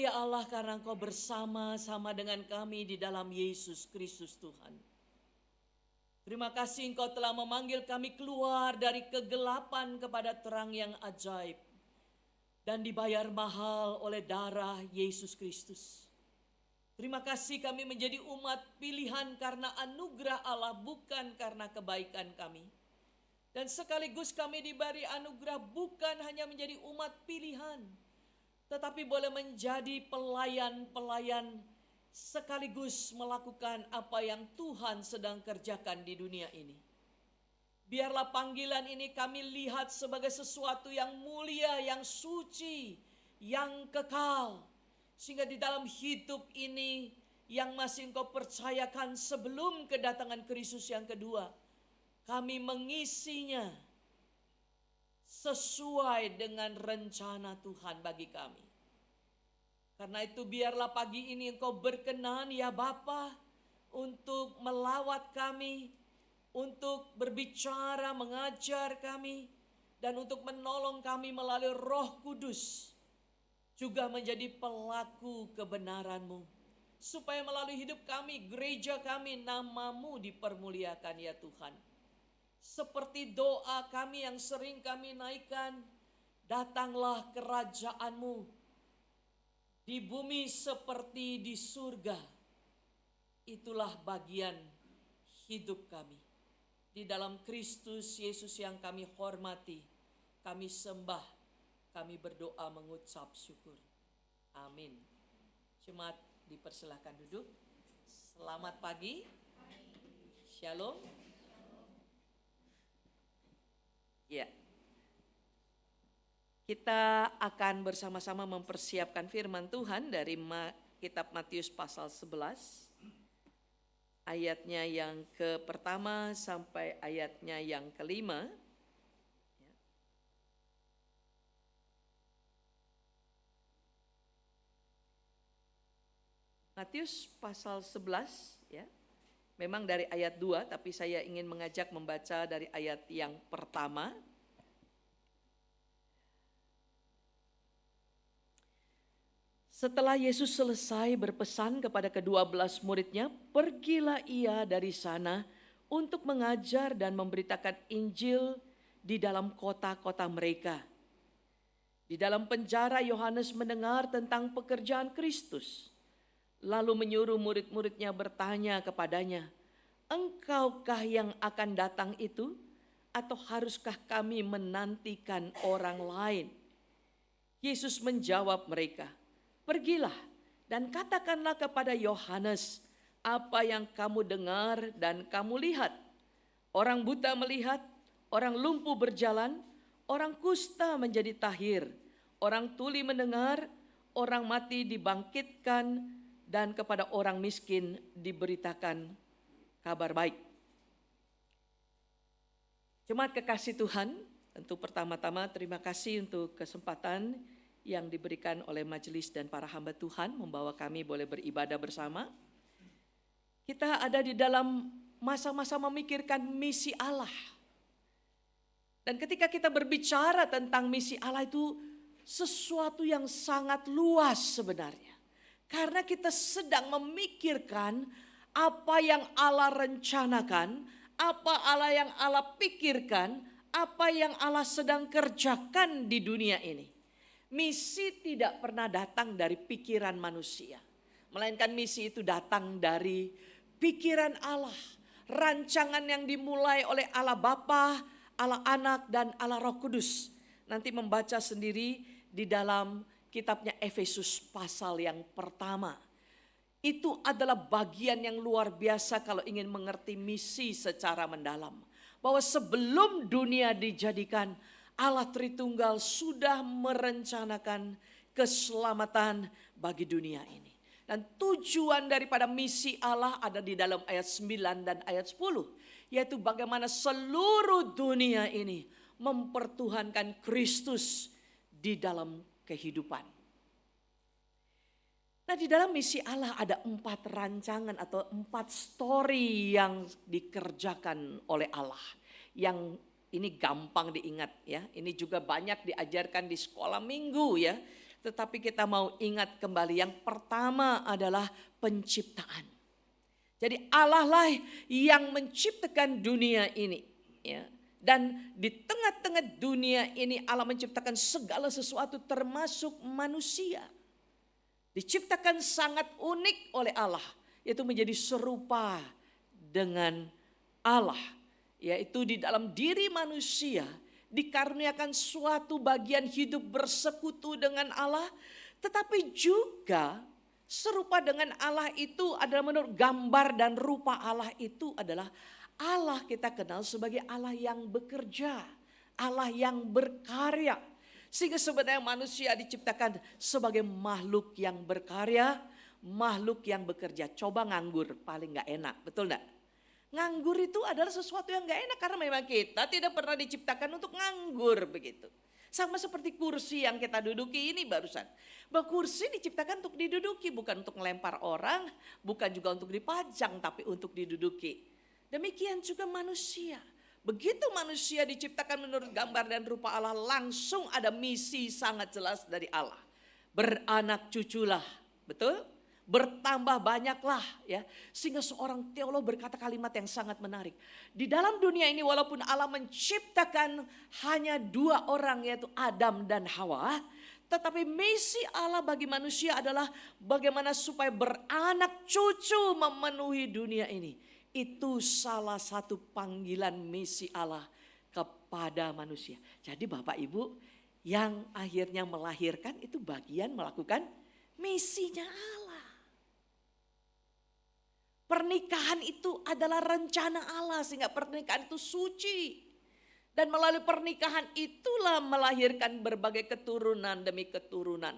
ya Allah, karena Engkau bersama-sama dengan kami di dalam Yesus Kristus Tuhan. Terima kasih Engkau telah memanggil kami keluar dari kegelapan kepada terang yang ajaib. Dan dibayar mahal oleh darah Yesus Kristus. Terima kasih kami menjadi umat pilihan karena anugerah Allah, bukan karena kebaikan kami. Dan sekaligus kami diberi anugerah bukan hanya menjadi umat pilihan, tetapi boleh menjadi pelayan-pelayan sekaligus melakukan apa yang Tuhan sedang kerjakan di dunia ini. Biarlah panggilan ini kami lihat sebagai sesuatu yang mulia, yang suci, yang kekal. Sehingga di dalam hidup ini yang masih Engkau percayakan sebelum kedatangan Kristus yang kedua, kami mengisinya sesuai dengan rencana Tuhan bagi kami. Karena itu biarlah pagi ini Engkau berkenan ya Bapa untuk melawat kami, untuk berbicara, mengajar kami, dan untuk menolong kami melalui Roh Kudus juga menjadi pelaku kebenaran-Mu. Supaya melalui hidup kami, gereja kami, nama-Mu dipermuliakan ya Tuhan. Seperti doa kami yang sering kami naikkan, datanglah kerajaan-Mu di bumi seperti di surga. Itulah bagian hidup kami. Di dalam Kristus Yesus yang kami hormati, kami sembah, kami berdoa mengucap syukur. Amin. Jemaat dipersilakan duduk. Selamat pagi. Shalom. Ya. Kita akan bersama-sama mempersiapkan firman Tuhan dari kitab Matius pasal 11. Ayatnya yang ke-pertama sampai ayatnya yang ke-5. Matius pasal 11 ya. Memang dari ayat 2, tapi saya ingin mengajak membaca dari ayat yang pertama. Setelah Yesus selesai berpesan kepada ke-12 muridnya, pergilah ia dari sana untuk mengajar dan memberitakan Injil di dalam kota-kota mereka. Di dalam penjara Yohanes mendengar tentang pekerjaan Kristus, lalu menyuruh murid-muridnya bertanya kepadanya, "Engkaukah yang akan datang itu, atau haruskah kami menantikan orang lain?" Yesus menjawab mereka, "Pergilah dan katakanlah kepada Yohanes apa yang kamu dengar dan kamu lihat. Orang buta melihat, orang lumpuh berjalan, orang kusta menjadi tahir, orang tuli mendengar, orang mati dibangkitkan, dan kepada orang miskin diberitakan kabar baik." Jemaat kekasih Tuhan, tentu pertama-tama terima kasih untuk kesempatan yang diberikan oleh majelis dan para hamba Tuhan membawa kami boleh beribadah bersama. Kita ada di dalam masa-masa memikirkan misi Allah. Dan ketika kita berbicara tentang misi Allah itu sesuatu yang sangat luas sebenarnya. Karena kita sedang memikirkan apa yang Allah rencanakan, apa Allah yang Allah pikirkan, apa yang Allah sedang kerjakan di dunia ini. Misi tidak pernah datang dari pikiran manusia, melainkan misi itu datang dari pikiran Allah. Rancangan yang dimulai oleh Allah Bapa, Allah Anak, dan Allah Roh Kudus. Nanti membaca sendiri di dalam kitabnya Efesus pasal yang pertama. Itu adalah bagian yang luar biasa kalau ingin mengerti misi secara mendalam. Bahwa sebelum dunia dijadikan, Allah Tritunggal sudah merencanakan keselamatan bagi dunia ini. Dan tujuan daripada misi Allah ada di dalam ayat 9 dan ayat 10. Yaitu bagaimana seluruh dunia ini mempertuhankan Kristus di dalam kehidupan. Nah, di dalam misi Allah ada 4 rancangan atau 4 story yang dikerjakan oleh Allah. Yang ini gampang diingat ya. Ini juga banyak diajarkan di sekolah minggu ya. tetapi kita mau ingat kembali yang pertama adalah penciptaan. Jadi Allah lah yang menciptakan dunia ini, ya. Dan di tengah-tengah dunia ini Allah menciptakan segala sesuatu termasuk manusia. Diciptakan sangat unik oleh Allah, yaitu menjadi serupa dengan Allah. Yaitu di dalam diri manusia dikaruniakan suatu bagian hidup bersekutu dengan Allah. Tetapi juga serupa dengan Allah itu adalah menurut gambar dan rupa Allah itu adalah Allah kita kenal sebagai Allah yang bekerja, Allah yang berkarya. Sehingga sebenarnya manusia diciptakan sebagai makhluk yang berkarya, makhluk yang bekerja. Coba nganggur, paling gak enak, betul gak? Nganggur itu adalah sesuatu yang gak enak karena memang kita tidak pernah diciptakan untuk nganggur begitu. Sama seperti kursi yang kita duduki ini barusan. Bahwa kursi diciptakan untuk diduduki, bukan untuk melempar orang, bukan juga untuk dipajang, tapi untuk diduduki. Demikian juga manusia. Begitu manusia diciptakan menurut gambar dan rupa Allah, langsung ada misi sangat jelas dari Allah. Beranak cuculah, betul? Bertambah banyaklah, ya. Sehingga seorang teolog berkata kalimat yang sangat menarik. Di dalam dunia ini walaupun Allah menciptakan hanya 2 orang, yaitu Adam dan Hawa, tetapi misi Allah bagi manusia adalah bagaimana supaya beranak cucu memenuhi dunia ini. Itu salah satu panggilan misi Allah kepada manusia. Jadi Bapak Ibu yang akhirnya melahirkan itu bagian melakukan misinya Allah. Pernikahan itu adalah rencana Allah sehingga pernikahan itu suci. Dan melalui pernikahan itulah melahirkan berbagai keturunan demi keturunan.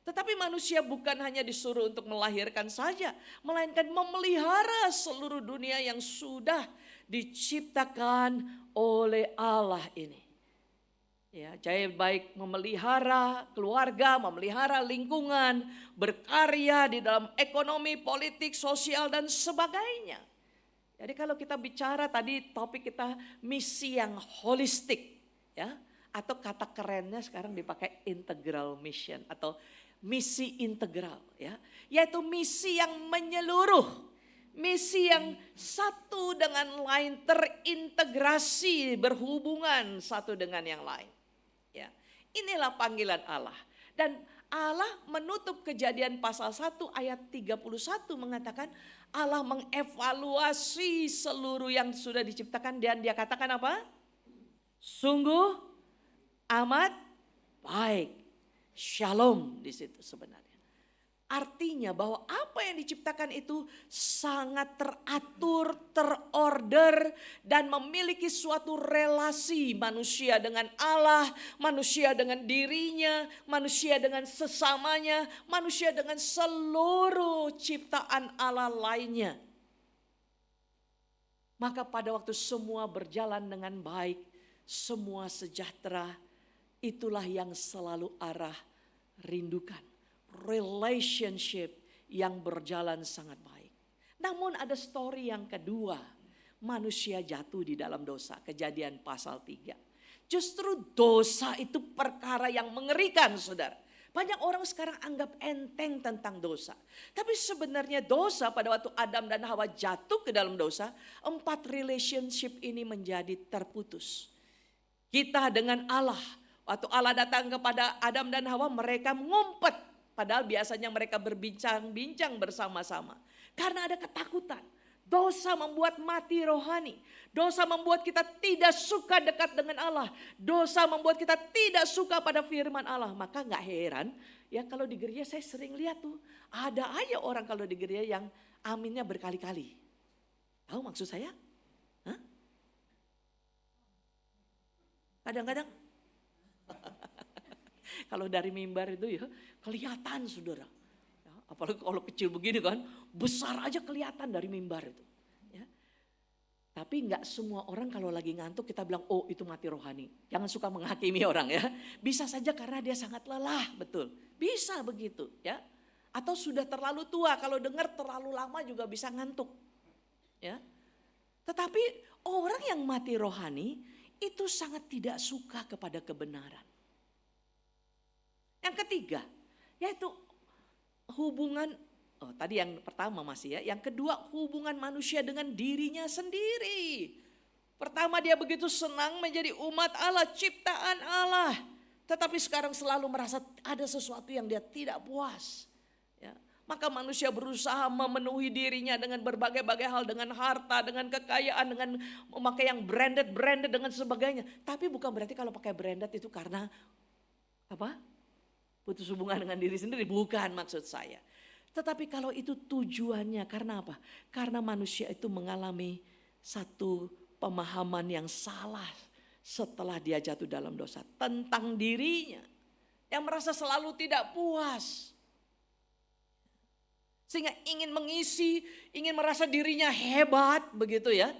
Tetapi manusia bukan hanya disuruh untuk melahirkan saja, melainkan memelihara seluruh dunia yang sudah diciptakan oleh Allah ini. Ya, jadi baik memelihara keluarga, memelihara lingkungan, berkarya di dalam ekonomi, politik, sosial dan sebagainya. Jadi kalau kita bicara tadi topik kita misi yang holistik, ya, atau kata kerennya sekarang dipakai integral mission atau misi integral, ya, yaitu misi yang menyeluruh, misi yang satu dengan lain terintegrasi, berhubungan satu dengan yang lain. Ya, inilah panggilan Allah. Dan Allah menutup Kejadian pasal 1 ayat 31 mengatakan Allah mengevaluasi seluruh yang sudah diciptakan dan dia katakan apa? Sungguh amat baik. Shalom di situ sebenarnya. Artinya bahwa apa yang diciptakan itu sangat teratur, terorder dan memiliki suatu relasi manusia dengan Allah, manusia dengan dirinya, manusia dengan sesamanya, manusia dengan seluruh ciptaan Allah lainnya. Maka pada waktu semua berjalan dengan baik, semua sejahtera, itulah yang selalu Allah rindukan. Relationship yang berjalan sangat baik. Namun ada story yang kedua. Manusia jatuh di dalam dosa. Kejadian pasal 3. Justru dosa itu perkara yang mengerikan, saudara. Banyak orang sekarang anggap enteng tentang dosa. Tapi sebenarnya dosa pada waktu Adam dan Hawa jatuh ke dalam dosa, 4 relationship ini menjadi terputus. Kita dengan Allah. Waktu Allah datang kepada Adam dan Hawa, mereka ngumpet. Padahal biasanya mereka berbincang-bincang bersama-sama. Karena ada ketakutan. Dosa membuat mati rohani. Dosa membuat kita tidak suka dekat dengan Allah. Dosa membuat kita tidak suka pada firman Allah. Maka gak heran ya kalau di gereja saya sering lihat tuh. Ada aja orang kalau di gereja yang aminnya berkali-kali. Tahu maksud saya? Hah? Kadang-kadang. Kalau dari mimbar itu ya kelihatan saudara. Ya, apalagi kalau kecil begini kan, besar aja kelihatan dari mimbar itu. Ya. Tapi nggak semua orang kalau lagi ngantuk kita bilang, oh itu mati rohani. Jangan suka menghakimi orang ya. Bisa saja karena dia sangat lelah, betul. Bisa begitu ya. Atau sudah terlalu tua, kalau dengar terlalu lama juga bisa ngantuk. Ya. Tetapi orang yang mati rohani itu sangat tidak suka kepada kebenaran. Yang ketiga, Yaitu hubungan, tadi yang pertama masih ya. Yang kedua, hubungan manusia dengan dirinya sendiri. Pertama, dia begitu senang menjadi umat Allah, ciptaan Allah. Tetapi sekarang selalu merasa ada sesuatu yang dia tidak puas. Ya. Maka manusia berusaha memenuhi dirinya dengan berbagai-bagai hal. Dengan harta, dengan kekayaan, dengan memakai yang branded dengan sebagainya. Tapi bukan berarti kalau pakai branded itu karena apa? Putus hubungan dengan diri sendiri. Bukan maksud saya. Tetapi kalau itu tujuannya karena apa? Karena manusia itu mengalami satu pemahaman yang salah setelah dia jatuh dalam dosa tentang dirinya, yang merasa selalu tidak puas, sehingga ingin mengisi, ingin merasa dirinya hebat begitu ya,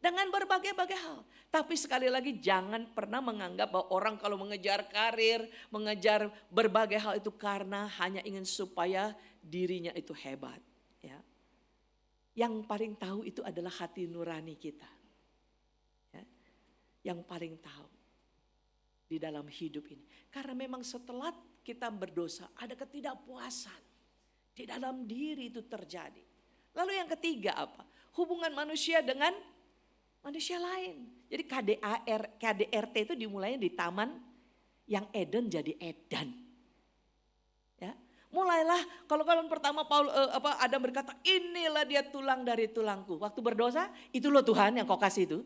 dengan berbagai-bagai hal. Tapi sekali lagi jangan pernah menganggap bahwa orang kalau mengejar karir, mengejar berbagai hal itu karena hanya ingin supaya dirinya itu hebat. Ya. Yang paling tahu itu adalah hati nurani kita. Yang paling tahu di dalam hidup ini. Karena memang setelah kita berdosa ada ketidakpuasan. Di dalam diri itu terjadi. Lalu yang ketiga apa? Hubungan manusia dengan manusia lain. Jadi KDRT itu dimulainya di taman yang Eden jadi Edan. Ya. Mulailah kalau pertama Adam berkata, inilah dia tulang dari tulangku. Waktu berdosa, itu loh Tuhan yang kau kasih itu.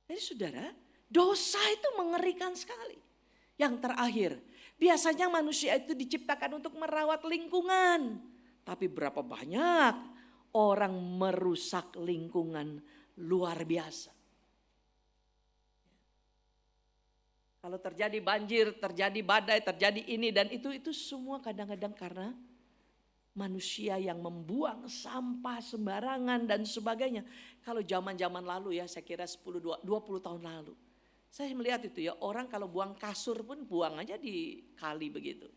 Jadi saudara, dosa itu mengerikan sekali. Yang terakhir, biasanya manusia itu diciptakan untuk merawat lingkungan. Tapi berapa banyak orang merusak lingkungan luar biasa. Kalau terjadi banjir, terjadi badai, terjadi ini dan itu semua kadang-kadang karena manusia yang membuang sampah sembarangan dan sebagainya. Kalau zaman-zaman lalu ya, saya kira 20 tahun lalu. Saya melihat itu ya, orang kalau buang kasur pun buang aja di kali begitu.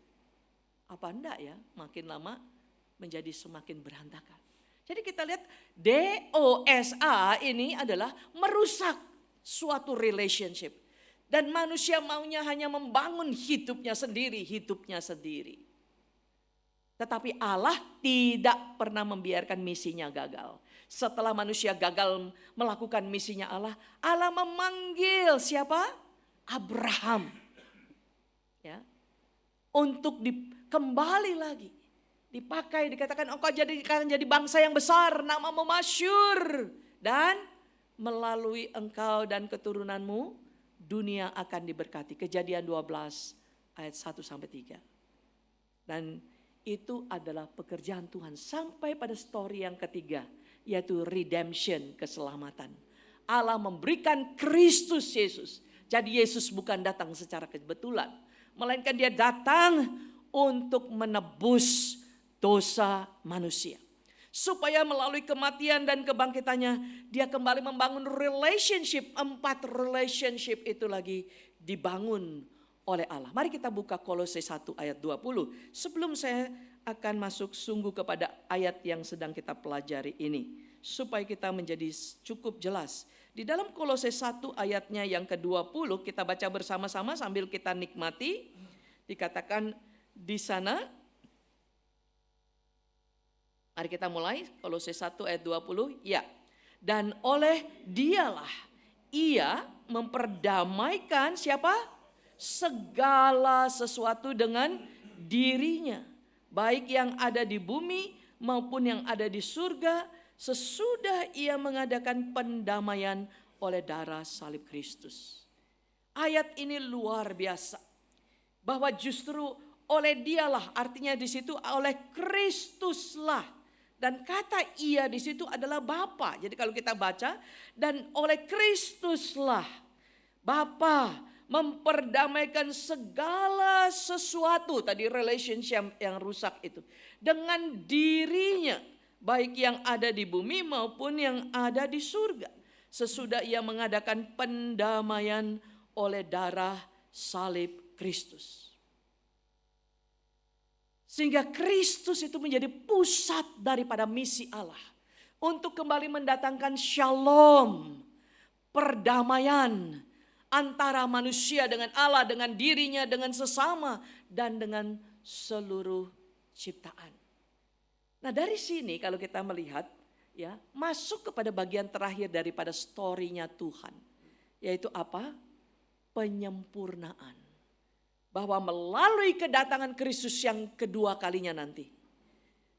Apa enggak ya, makin lama menjadi semakin berantakan. Jadi kita lihat dosa ini adalah merusak suatu relationship. Dan manusia maunya hanya membangun hidupnya sendiri. Tetapi Allah tidak pernah membiarkan misinya gagal. Setelah manusia gagal melakukan misinya Allah, Allah memanggil siapa? Abraham. Ya. Untuk kembali lagi. Dipakai, dikatakan engkau akan jadi bangsa yang besar, namamu masyhur. Dan melalui engkau dan keturunanmu, dunia akan diberkati. Kejadian 12 ayat 1-3. Dan itu adalah pekerjaan Tuhan sampai pada story yang ketiga, yaitu redemption, keselamatan. Allah memberikan Kristus Yesus. Jadi Yesus bukan datang secara kebetulan, melainkan dia datang untuk menebus dosa manusia. Supaya melalui kematian dan kebangkitannya, dia kembali membangun relationship. 4 relationship itu lagi dibangun oleh Allah. Mari kita buka Kolose 1 ayat 20. Sebelum saya akan masuk sungguh kepada ayat yang sedang kita pelajari ini. Supaya kita menjadi cukup jelas. Di dalam Kolose 1 ayatnya yang ke-20 kita baca bersama-sama sambil kita nikmati. Dikatakan di sana. Mari kita mulai Kolose 1 ayat 20. Ya. Dan oleh dialah ia memperdamaikan siapa? Segala sesuatu dengan dirinya, baik yang ada di bumi maupun yang ada di surga, sesudah ia mengadakan pendamaian oleh darah salib Kristus. Ayat ini luar biasa, bahwa justru oleh dialah, artinya di situ oleh Kristuslah, dan kata ia di situ adalah Bapa. Jadi kalau kita baca, dan oleh Kristuslah Bapa memperdamaikan segala sesuatu, tadi relationship yang rusak itu, dengan dirinya, baik yang ada di bumi maupun yang ada di surga, sesudah ia mengadakan pendamaian oleh darah salib Kristus. Sehingga Kristus itu menjadi pusat daripada misi Allah untuk kembali mendatangkan shalom, perdamaian antara manusia dengan Allah, dengan dirinya, dengan sesama, dan dengan seluruh ciptaan. Nah dari sini kalau kita melihat ya, masuk kepada bagian terakhir daripada story-nya Tuhan. Yaitu apa? Penyempurnaan. Bahwa melalui kedatangan Kristus yang kedua kalinya nanti,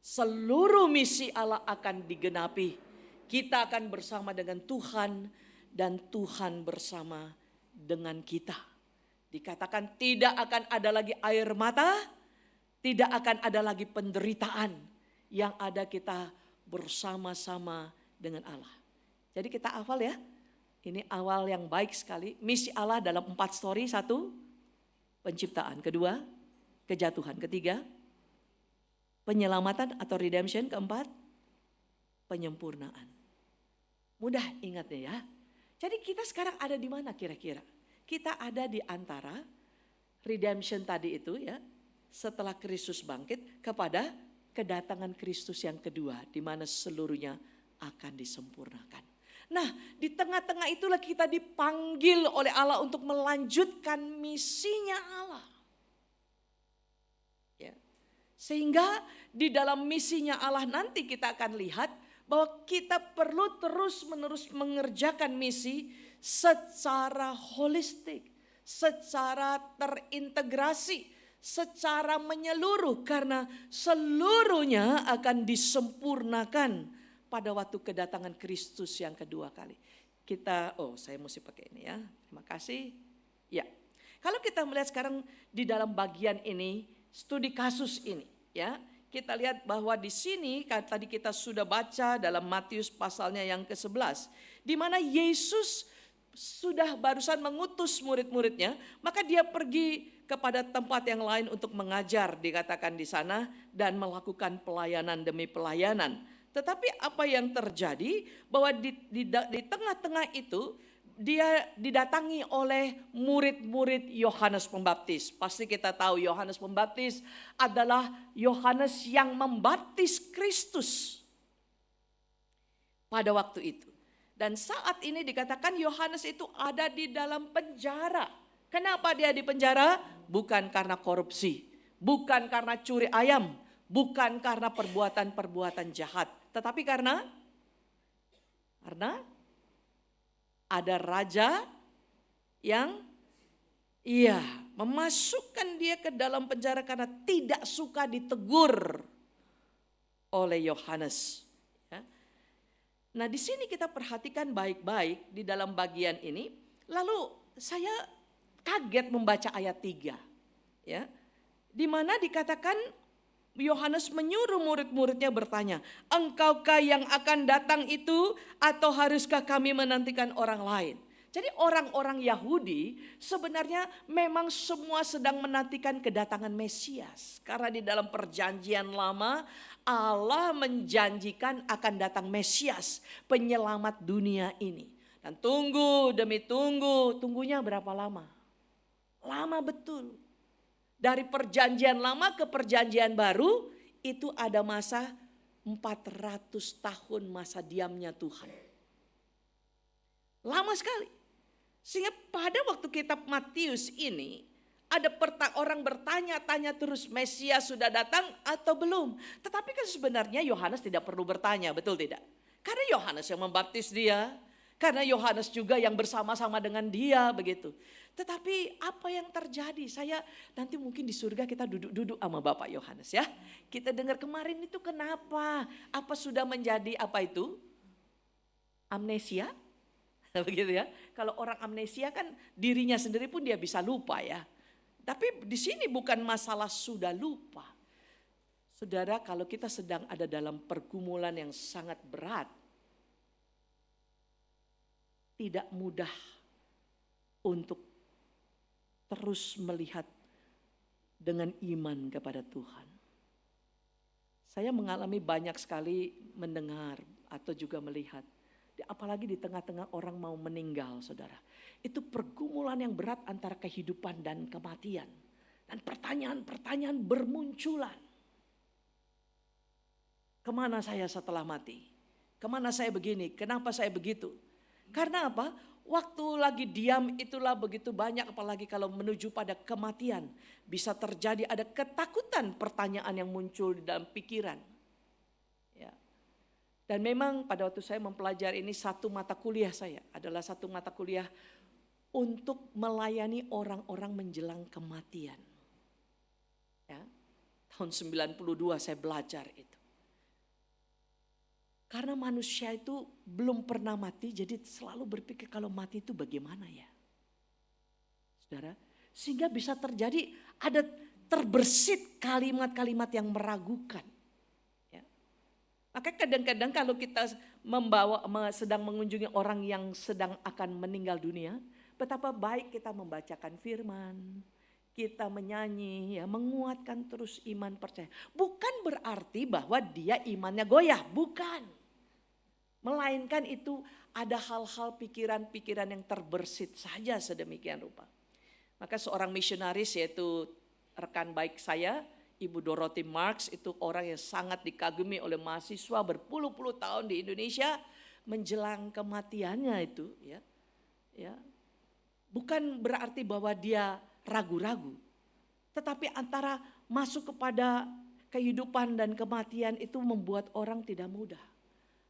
seluruh misi Allah akan digenapi. Kita akan bersama dengan Tuhan dan Tuhan bersama dengan kita. Dikatakan tidak akan ada lagi air mata, tidak akan ada lagi penderitaan. Yang ada kita bersama-sama dengan Allah. Jadi kita hafal ya. Ini awal yang baik sekali. Misi Allah dalam 4 story. 1, penciptaan. 2, kejatuhan. 3, penyelamatan atau redemption. 4, penyempurnaan. Mudah ingatnya ya. Jadi kita sekarang ada di mana kira-kira? Kita ada di antara redemption tadi itu ya. Setelah Kristus bangkit kepada kedatangan Kristus yang kedua, di mana seluruhnya akan disempurnakan. Nah, di tengah-tengah itulah kita dipanggil oleh Allah untuk melanjutkan misinya Allah. Ya. Sehingga di dalam misinya Allah nanti kita akan lihat bahwa kita perlu terus-menerus mengerjakan misi secara holistik, secara terintegrasi, secara menyeluruh, karena seluruhnya akan disempurnakan pada waktu kedatangan Kristus yang kedua kali. Saya mesti pakai ini ya. Terima kasih. Ya. Kalau kita melihat sekarang di dalam bagian ini, studi kasus ini ya. Kita lihat bahwa di sini tadi kita sudah baca dalam Matius pasalnya yang ke-11, di mana Yesus sudah barusan mengutus murid-muridnya, maka dia pergi kepada tempat yang lain untuk mengajar, dikatakan di sana, dan melakukan pelayanan demi pelayanan. Tetapi apa yang terjadi bahwa di tengah-tengah itu dia didatangi oleh murid-murid Yohanes Pembaptis. Pasti kita tahu Yohanes Pembaptis adalah Yohanes yang membaptis Kristus pada waktu itu. Dan saat ini dikatakan Yohanes itu ada di dalam penjara. Kenapa dia di penjara? Bukan karena korupsi, bukan karena curi ayam, bukan karena perbuatan-perbuatan jahat. Tetapi karena ada raja yang memasukkan dia ke dalam penjara karena tidak suka ditegur oleh Yohanes. Ya. Nah di sini kita perhatikan baik-baik di dalam bagian ini. Lalu saya kaget membaca ayat 3. Ya. Di mana dikatakan Yohanes menyuruh murid-muridnya bertanya, engkaukah yang akan datang itu atau haruskah kami menantikan orang lain? Jadi orang-orang Yahudi sebenarnya memang semua sedang menantikan kedatangan Mesias. Karena di dalam perjanjian lama Allah menjanjikan akan datang Mesias, penyelamat dunia ini. Dan tunggu demi tunggunya berapa lama? Lama betul. Dari perjanjian lama ke perjanjian baru itu ada masa 400 tahun masa diamnya Tuhan. Lama sekali. Sehingga pada waktu kitab Matius ini ada orang bertanya-tanya terus, Mesias sudah datang atau belum? Tetapi kan sebenarnya Yohanes tidak perlu bertanya, betul tidak? Karena Yohanes yang membaptis dia. Karena Yohanes juga yang bersama-sama dengan dia begitu. Tetapi apa yang terjadi? Saya nanti mungkin di surga kita duduk-duduk sama Bapak Yohanes ya. Kita dengar kemarin itu kenapa? Apa sudah menjadi apa itu? Amnesia? Begitu ya. Kalau orang amnesia kan dirinya sendiri pun dia bisa lupa ya. Tapi di sini bukan masalah sudah lupa. Saudara, kalau kita sedang ada dalam pergumulan yang sangat berat, tidak mudah untuk terus melihat dengan iman kepada Tuhan. Saya mengalami banyak sekali mendengar atau juga melihat, apalagi di tengah-tengah orang mau meninggal, saudara. Itu pergumulan yang berat antara kehidupan dan kematian. Dan pertanyaan-pertanyaan bermunculan. Kemana saya setelah mati? Kemana saya begini? Kenapa saya begitu? Karena apa? Waktu lagi diam itulah begitu banyak, apalagi kalau menuju pada kematian. Bisa terjadi ada ketakutan, pertanyaan yang muncul di dalam pikiran. Ya. Dan memang pada waktu saya mempelajari ini, satu mata kuliah saya adalah satu mata kuliah untuk melayani orang-orang menjelang kematian. Ya. Tahun 92 saya belajar itu. Karena manusia itu belum pernah mati, jadi selalu berpikir kalau mati itu bagaimana ya. Saudara, sehingga bisa terjadi ada terbersit kalimat-kalimat yang meragukan. Ya. Maka kadang-kadang kalau kita sedang mengunjungi orang yang sedang akan meninggal dunia, betapa baik kita membacakan firman, kita menyanyi, ya, menguatkan terus iman percaya. Bukan berarti bahwa dia imannya goyah, bukan. Melainkan itu ada hal-hal pikiran-pikiran yang terbersit saja sedemikian rupa. Maka seorang misionaris, yaitu rekan baik saya, Ibu Dorothy Marks, itu orang yang sangat dikagumi oleh mahasiswa berpuluh-puluh tahun di Indonesia menjelang kematiannya itu, ya. Bukan berarti bahwa dia ragu-ragu, tetapi antara masuk kepada kehidupan dan kematian itu membuat orang tidak mudah.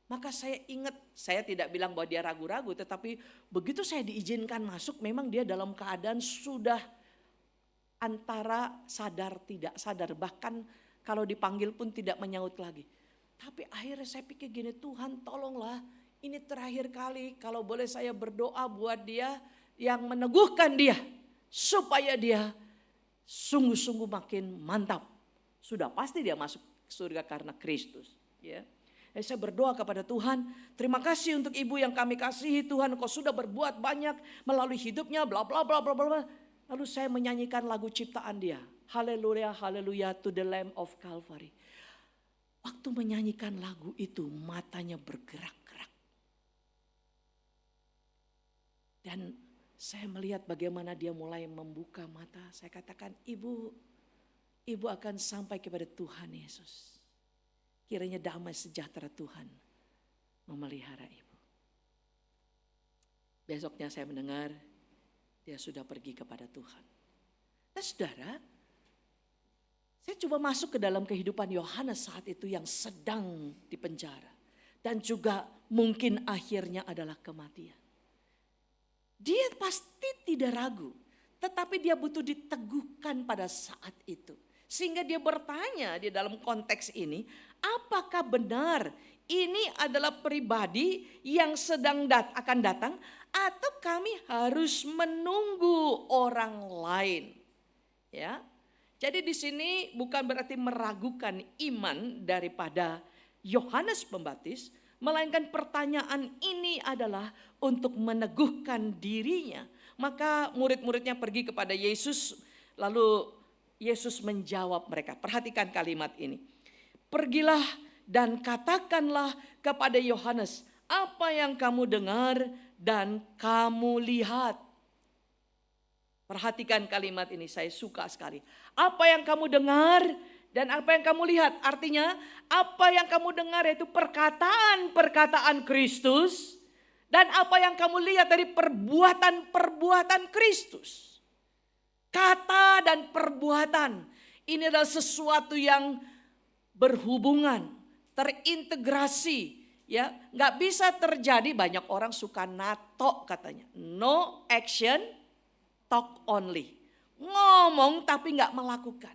Maka saya ingat, saya tidak bilang bahwa dia ragu-ragu, tetapi begitu saya diizinkan masuk, memang dia dalam keadaan sudah antara sadar tidak sadar, bahkan kalau dipanggil pun tidak menyaut lagi. Tapi akhirnya saya pikir gini, Tuhan tolonglah, ini terakhir kali kalau boleh saya berdoa buat dia, yang meneguhkan dia supaya dia sungguh-sungguh makin mantap. Sudah pasti dia masuk surga karena Kristus, ya. Saya berdoa kepada Tuhan, terima kasih untuk ibu yang kami kasihi Tuhan, Engkau sudah berbuat banyak melalui hidupnya, bla bla bla bla bla. Lalu saya menyanyikan lagu ciptaan dia, Haleluya, Haleluya to the Lamb of Calvary. Waktu menyanyikan lagu itu matanya bergerak-gerak. Dan saya melihat bagaimana dia mulai membuka mata. Saya katakan, ibu akan sampai kepada Tuhan Yesus. Kiranya damai sejahtera Tuhan memelihara ibu. Besoknya saya mendengar dia sudah pergi kepada Tuhan. Nah saudara, saya coba masuk ke dalam kehidupan Yohanes saat itu yang sedang dipenjara. Dan juga mungkin akhirnya adalah kematian. Dia pasti tidak ragu, tetapi dia butuh diteguhkan pada saat itu. Sehingga dia bertanya di dalam konteks ini, apakah benar ini adalah pribadi yang sedang akan datang atau kami harus menunggu orang lain? Ya. Jadi di sini bukan berarti meragukan iman daripada Yohanes Pembaptis, melainkan pertanyaan ini adalah untuk meneguhkan dirinya. Maka murid-muridnya pergi kepada Yesus, lalu Yesus menjawab mereka. Perhatikan kalimat ini. Pergilah dan katakanlah kepada Yohanes apa yang kamu dengar dan kamu lihat. Perhatikan kalimat ini, saya suka sekali. Apa yang kamu dengar dan apa yang kamu lihat. Artinya apa yang kamu dengar yaitu perkataan-perkataan Kristus. Dan apa yang kamu lihat dari perbuatan-perbuatan Kristus. Kata dan perbuatan ini adalah sesuatu yang berhubungan, terintegrasi, ya. Nggak bisa terjadi, banyak orang suka nato katanya, no action, talk only, ngomong tapi nggak melakukan.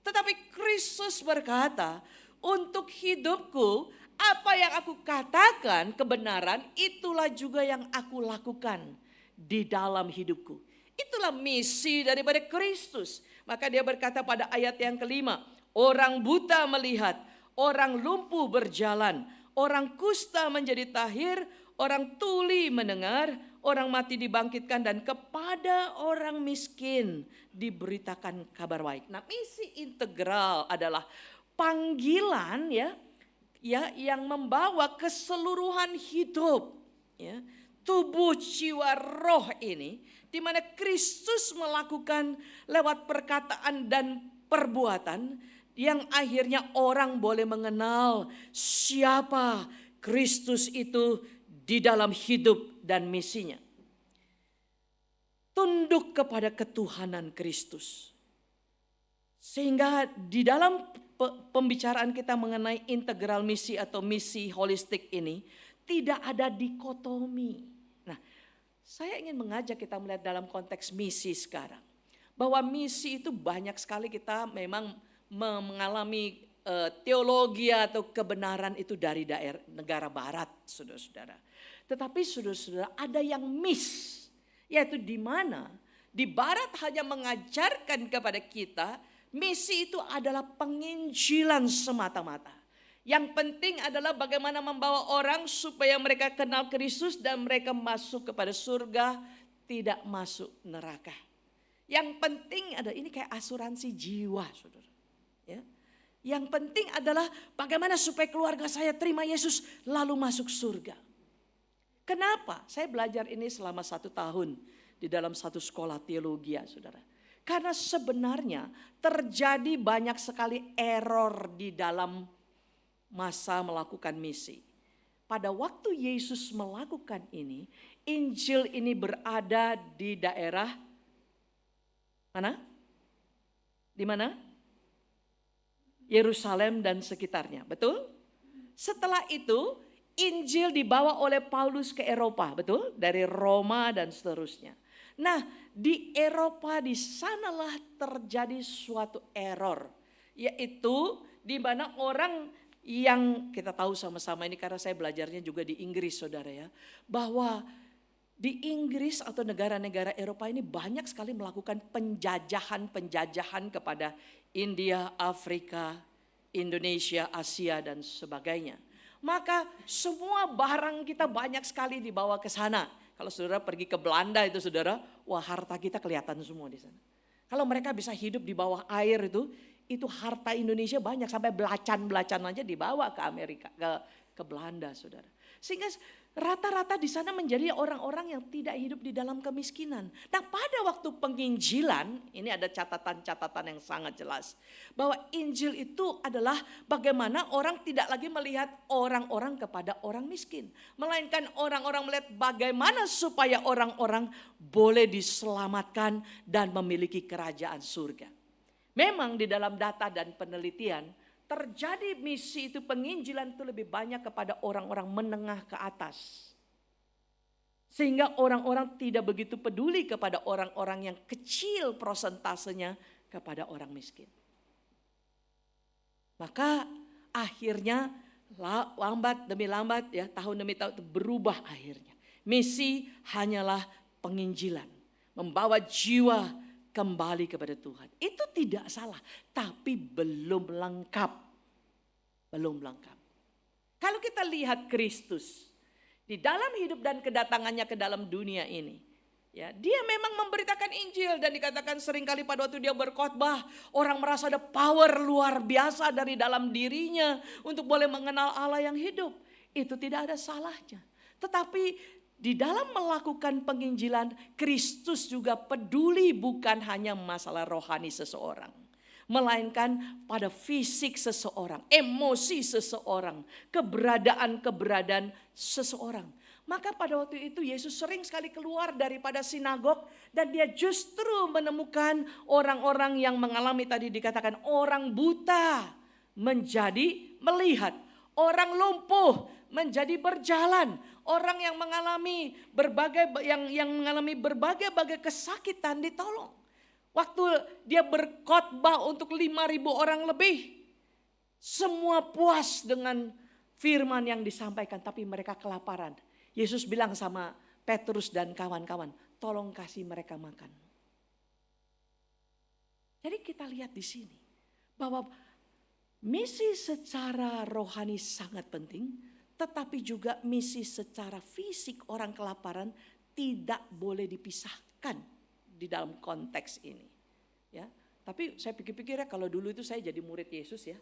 Tetapi Kristus berkata, untuk hidupku apa yang aku katakan kebenaran, itulah juga yang aku lakukan di dalam hidupku. Itulah misi daripada Kristus. Maka dia berkata pada ayat yang kelima, orang buta melihat, orang lumpuh berjalan, orang kusta menjadi tahir, orang tuli mendengar, orang mati dibangkitkan, dan kepada orang miskin diberitakan kabar baik. Nah, misi integral adalah panggilan ya yang membawa keseluruhan hidup, ya, tubuh, jiwa, roh ini, di mana Kristus melakukan lewat perkataan dan perbuatan yang akhirnya orang boleh mengenal siapa Kristus itu di dalam hidup dan misinya. tunduk kepada ketuhanan Kristus. Sehingga di dalam pembicaraan kita mengenai integral misi atau misi holistik ini tidak ada dikotomi. Nah, saya ingin mengajak kita melihat dalam konteks misi sekarang. Bahwa misi itu banyak sekali kita memang mengalami teologi atau kebenaran itu dari daerah negara barat, saudara-saudara. Tetapi saudara-saudara ada yang miss, yaitu di mana di barat hanya mengajarkan kepada kita misi itu adalah penginjilan semata-mata. Yang penting adalah bagaimana membawa orang supaya mereka kenal Kristus dan mereka masuk kepada surga, tidak masuk neraka. Yang penting adalah ini kayak asuransi jiwa, saudara. Ya. Yang penting adalah bagaimana supaya keluarga saya terima Yesus lalu masuk surga. Kenapa? Saya belajar ini selama 1 tahun di dalam satu sekolah teologi, ya, saudara. Karena sebenarnya terjadi banyak sekali error di dalam masa melakukan misi. Pada waktu Yesus melakukan ini, Injil ini berada di daerah mana? Di mana? Yerusalem dan sekitarnya, betul? Setelah itu Injil dibawa oleh Paulus ke Eropa, betul? Dari Roma dan seterusnya. Nah, di Eropa di sanalah terjadi suatu error, yaitu di mana orang yang kita tahu sama-sama ini karena saya belajarnya juga di Inggris, saudara ya, bahwa di Inggris atau negara-negara Eropa ini banyak sekali melakukan penjajahan kepada India, Afrika, Indonesia, Asia dan sebagainya. Maka semua barang kita banyak sekali dibawa ke sana. Kalau saudara pergi ke Belanda itu saudara, wah harta kita kelihatan semua di sana. Kalau mereka bisa hidup di bawah air itu harta Indonesia banyak sampai belacan-belacan aja dibawa ke Amerika, ke Belanda, saudara. Sehingga rata-rata di sana menjadi orang-orang yang tidak hidup di dalam kemiskinan. Nah, pada waktu penginjilan, ini ada catatan-catatan yang sangat jelas. Bahwa Injil itu adalah bagaimana orang tidak lagi melihat orang-orang kepada orang miskin. Melainkan orang-orang melihat bagaimana supaya orang-orang boleh diselamatkan dan memiliki kerajaan surga. Memang di dalam data dan penelitian, terjadi misi itu penginjilan itu lebih banyak kepada orang-orang menengah ke atas. Sehingga orang-orang tidak begitu peduli kepada orang-orang yang kecil prosentasenya kepada orang miskin. Maka akhirnya lambat demi lambat ya, tahun demi tahun itu berubah akhirnya. Misi hanyalah penginjilan, membawa jiwa kembali kepada Tuhan. Itu tidak salah, tapi belum lengkap. Belum lengkap. Kalau kita lihat Kristus di dalam hidup dan kedatangannya ke dalam dunia ini, ya, dia memang memberitakan Injil dan dikatakan seringkali pada waktu dia berkhotbah, orang merasa ada power luar biasa dari dalam dirinya untuk boleh mengenal Allah yang hidup. Itu tidak ada salahnya. Tetapi di dalam melakukan penginjilan, Kristus juga peduli bukan hanya masalah rohani seseorang. Melainkan pada fisik seseorang, emosi seseorang, keberadaan seseorang. Maka pada waktu itu Yesus sering sekali keluar daripada sinagog dan dia justru menemukan orang-orang yang mengalami tadi dikatakan orang buta menjadi melihat, orang lumpuh menjadi berjalan, orang yang mengalami berbagai kesakitan ditolong. Waktu dia berkhotbah untuk 5.000 orang lebih, semua puas dengan firman yang disampaikan, tapi mereka kelaparan. Yesus bilang sama Petrus dan kawan-kawan, tolong kasih mereka makan. Jadi kita lihat di sini bahwa misi secara rohani sangat penting, tetapi juga misi secara fisik orang kelaparan tidak boleh dipisahkan di dalam konteks ini. Ya, tapi saya pikir-pikir ya kalau dulu itu saya jadi murid Yesus ya.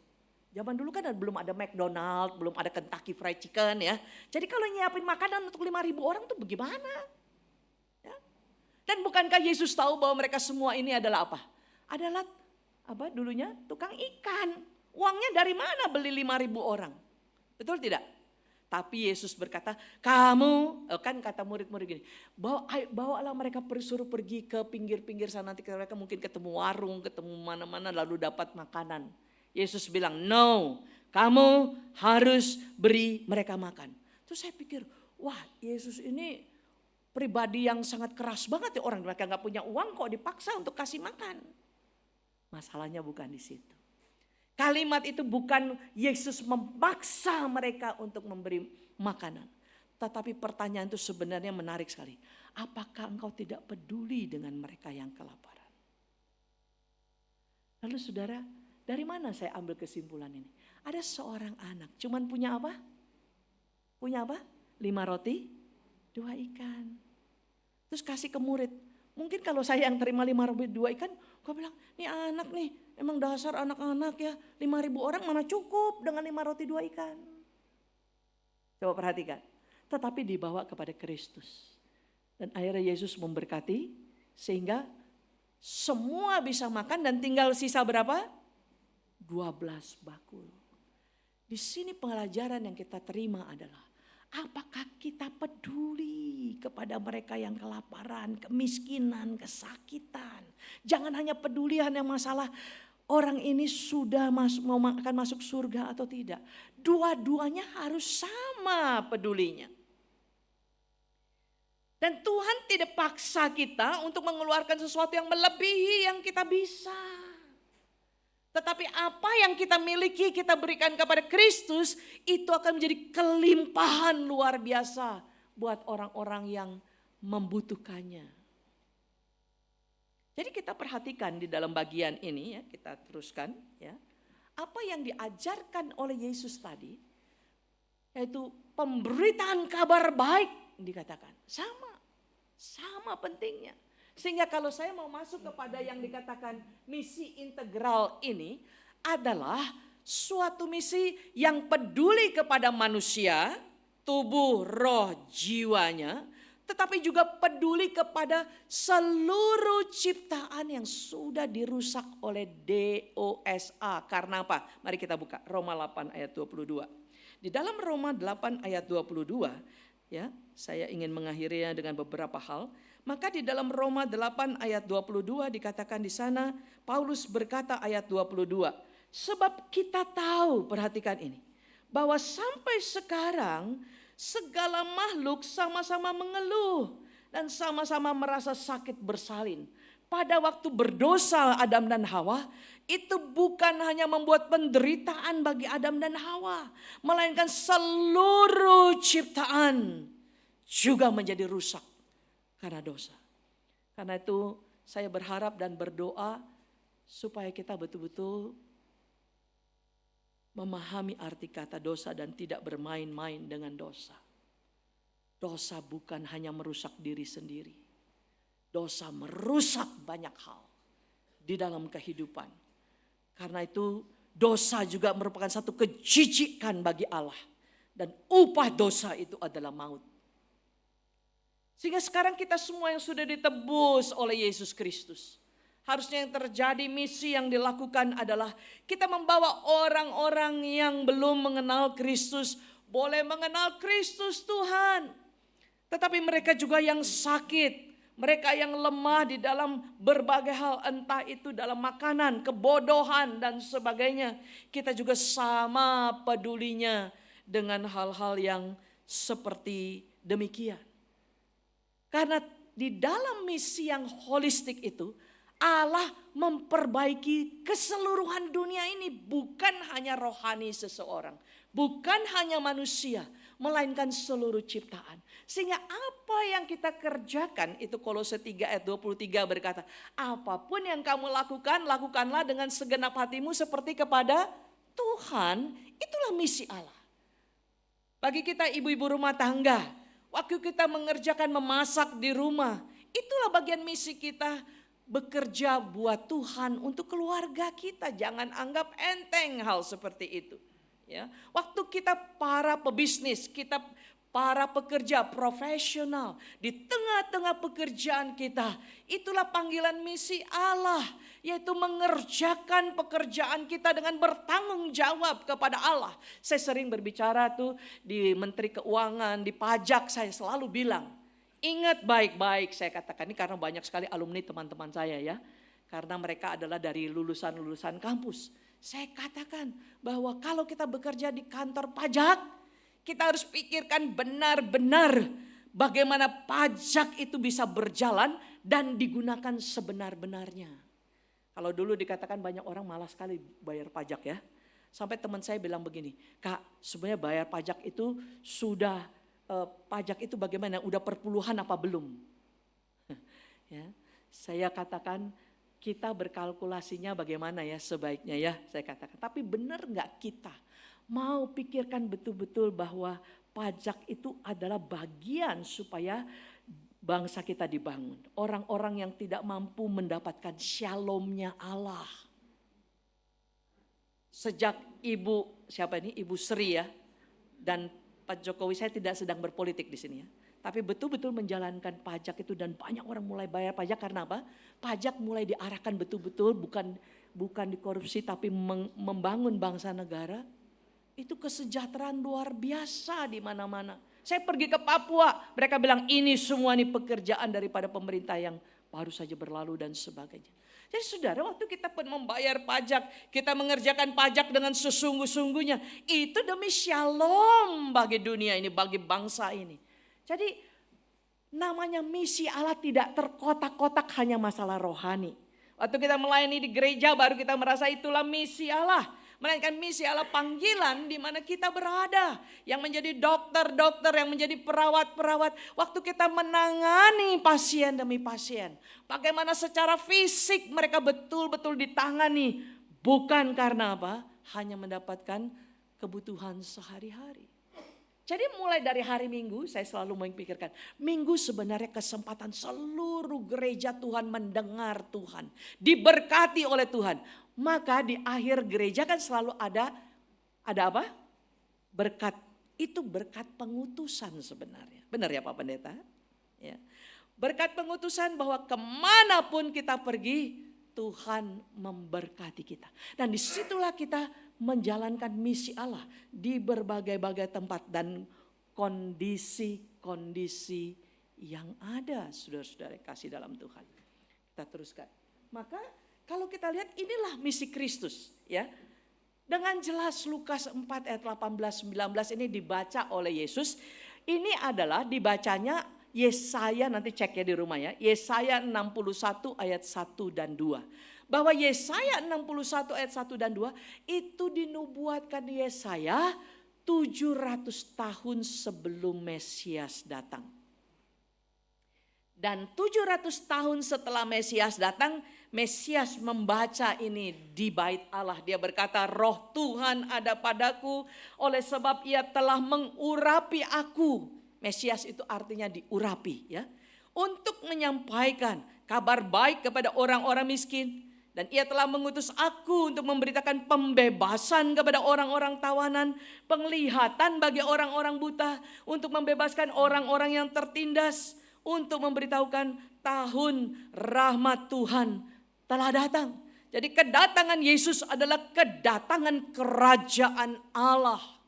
Zaman dulu kan belum ada McDonald, belum ada Kentucky Fried Chicken ya. Jadi kalau nyiapin makanan untuk 5.000 orang tuh bagaimana? Ya. Dan bukankah Yesus tahu bahwa mereka semua ini adalah apa? Adalah apa dulunya? Tukang ikan. Uangnya dari mana beli 5.000 orang? Betul tidak? Tapi Yesus berkata, kamu, kan kata murid-murid gini, bawalah mereka suruh pergi ke pinggir-pinggir sana, nanti mereka mungkin ketemu warung, ketemu mana-mana lalu dapat makanan. Yesus bilang, no, kamu harus beri mereka makan. Terus saya pikir, wah Yesus ini pribadi yang sangat keras banget ya, orang mereka gak punya uang kok dipaksa untuk kasih makan. Masalahnya bukan di situ. Kalimat itu bukan Yesus memaksa mereka untuk memberi makanan. Tetapi pertanyaan itu sebenarnya menarik sekali. Apakah engkau tidak peduli dengan mereka yang kelaparan? Lalu saudara, dari mana saya ambil kesimpulan ini? Ada seorang anak, cuman punya apa? Punya apa? 5 roti, 2 ikan. Terus kasih ke murid. Mungkin kalau saya yang terima 5 roti 2 ikan, gue bilang, nih anak nih, emang dasar anak-anak ya, 5.000 orang mana cukup dengan 5 roti 2 ikan. Coba perhatikan. Tetapi dibawa kepada Kristus. Dan akhirnya Yesus memberkati, sehingga semua bisa makan dan tinggal sisa berapa? 12 bakul. Di sini pelajaran yang kita terima adalah, apakah kita peduli kepada mereka yang kelaparan, kemiskinan, kesakitan. Jangan hanya peduli hanya masalah orang ini sudah akan masuk surga atau tidak. Dua-duanya harus sama pedulinya. Dan Tuhan tidak paksa kita untuk mengeluarkan sesuatu yang melebihi yang kita bisa. Tetapi apa yang kita miliki kita berikan kepada Kristus, itu akan menjadi kelimpahan luar biasa buat orang-orang yang membutuhkannya. Jadi kita perhatikan di dalam bagian ini ya, kita teruskan ya. Apa yang diajarkan oleh Yesus tadi, yaitu pemberitaan kabar baik dikatakan. Sama pentingnya. Sehingga kalau saya mau masuk kepada yang dikatakan misi integral ini adalah suatu misi yang peduli kepada manusia, tubuh, roh, jiwanya, tetapi juga peduli kepada seluruh ciptaan yang sudah dirusak oleh dosa. Karena apa? Mari kita buka Roma 8 ayat 22. Di dalam Roma 8 ayat 22, ya, saya ingin mengakhirinya dengan beberapa hal. Maka di dalam Roma 8 ayat 22 dikatakan di sana, Paulus berkata ayat 22, sebab kita tahu, perhatikan ini, bahwa sampai sekarang segala makhluk sama-sama mengeluh dan sama-sama merasa sakit bersalin. Pada waktu berdosa Adam dan Hawa, itu bukan hanya membuat penderitaan bagi Adam dan Hawa, melainkan seluruh ciptaan juga menjadi rusak karena dosa. Karena itu saya berharap dan berdoa supaya kita betul-betul memahami arti kata dosa dan tidak bermain-main dengan dosa. Dosa bukan hanya merusak diri sendiri. Dosa merusak banyak hal di dalam kehidupan. Karena itu dosa juga merupakan satu kejijikan bagi Allah. Dan upah dosa itu adalah maut. Sehingga sekarang kita semua yang sudah ditebus oleh Yesus Kristus, harusnya yang terjadi misi yang dilakukan adalah kita membawa orang-orang yang belum mengenal Kristus, boleh mengenal Kristus Tuhan. Tetapi mereka juga yang sakit, mereka yang lemah di dalam berbagai hal, entah itu dalam makanan, kebodohan dan sebagainya. Kita juga sama pedulinya dengan hal-hal yang seperti demikian. Karena di dalam misi yang holistik itu, Allah memperbaiki keseluruhan dunia ini, bukan hanya rohani seseorang, bukan hanya manusia, melainkan seluruh ciptaan. Sehingga apa yang kita kerjakan, itu Kolose 3 ayat 23 berkata, apapun yang kamu lakukan, lakukanlah dengan segenap hatimu seperti kepada Tuhan. Itulah misi Allah. Bagi kita ibu-ibu rumah tangga, waktu kita mengerjakan memasak di rumah, itulah bagian misi kita, bekerja buat Tuhan untuk keluarga kita. Jangan anggap enteng hal seperti itu. Ya, waktu kita para pebisnis, kita para pekerja profesional di tengah-tengah pekerjaan kita. Itulah panggilan misi Allah, yaitu mengerjakan pekerjaan kita dengan bertanggung jawab kepada Allah. Saya sering berbicara tuh di Menteri Keuangan, di pajak, saya selalu bilang, ingat baik-baik, saya katakan ini karena banyak sekali alumni teman-teman saya ya. Karena mereka adalah dari lulusan-lulusan kampus. Saya katakan bahwa kalau kita bekerja di kantor pajak, kita harus pikirkan benar-benar bagaimana pajak itu bisa berjalan dan digunakan sebenar-benarnya. Kalau dulu dikatakan banyak orang malas sekali bayar pajak ya. Sampai teman saya bilang begini, Kak sebenarnya bayar pajak itu sudah, pajak itu bagaimana, udah perpuluhan apa belum? Ya, saya katakan kita berkalkulasinya bagaimana ya sebaiknya ya, saya katakan. Tapi benar nggak kita mau pikirkan betul-betul bahwa pajak itu adalah bagian supaya bangsa kita dibangun. Orang-orang yang tidak mampu mendapatkan shalomnya Allah. Sejak Ibu Sri ya, dan Pak Jokowi, saya tidak sedang berpolitik di sini ya. Tapi betul-betul menjalankan pajak itu dan banyak orang mulai bayar pajak karena apa? Pajak mulai diarahkan betul-betul bukan dikorupsi tapi membangun bangsa negara. Itu kesejahteraan luar biasa di mana-mana. Saya pergi ke Papua, mereka bilang ini semua nih pekerjaan daripada pemerintah yang baru saja berlalu dan sebagainya. Jadi saudara, waktu kita pun membayar pajak, kita mengerjakan pajak dengan sesungguh-sungguhnya. Itu demi shalom bagi dunia ini, bagi bangsa ini. Jadi namanya misi Allah tidak terkotak-kotak hanya masalah rohani. Waktu kita melayani di gereja baru kita merasa itulah misi Allah. Melainkan misi Allah panggilan di mana kita berada. Yang menjadi dokter-dokter, yang menjadi perawat-perawat. Waktu kita menangani pasien demi pasien. Bagaimana secara fisik mereka betul-betul ditangani. Bukan karena apa? Hanya mendapatkan kebutuhan sehari-hari. Jadi mulai dari hari Minggu saya selalu memikirkan. Minggu sebenarnya kesempatan seluruh gereja Tuhan mendengar Tuhan. Diberkati oleh Tuhan. Maka di akhir gereja kan selalu ada apa? Berkat. Itu berkat pengutusan sebenarnya. Benar ya Pak Pendeta? Ya. Berkat pengutusan bahwa kemanapun kita pergi, Tuhan memberkati kita. Dan disitulah kita menjalankan misi Allah di berbagai-bagai tempat dan kondisi-kondisi yang ada, saudara-saudara kasih dalam Tuhan. Kita teruskan. Maka kalau kita lihat inilah misi Kristus ya. Dengan jelas Lukas 4 ayat 18-19 ini dibaca oleh Yesus. Ini adalah dibacanya Yesaya, nanti cek ya di rumah ya. Yesaya 61 ayat 1 dan 2. Bahwa Yesaya 61 ayat 1 dan 2 itu dinubuatkan Yesaya 700 tahun sebelum Mesias datang. Dan 700 tahun setelah Mesias datang, Mesias membaca ini di bait Allah. Dia berkata, Roh Tuhan ada padaku oleh sebab ia telah mengurapi aku. Mesias itu artinya diurapi ya. Untuk menyampaikan kabar baik kepada orang-orang miskin. Dan ia telah mengutus aku untuk memberitakan pembebasan kepada orang-orang tawanan. Penglihatan bagi orang-orang buta. Untuk membebaskan orang-orang yang tertindas. Untuk memberitahukan tahun rahmat Tuhan telah datang. Jadi kedatangan Yesus adalah kedatangan kerajaan Allah.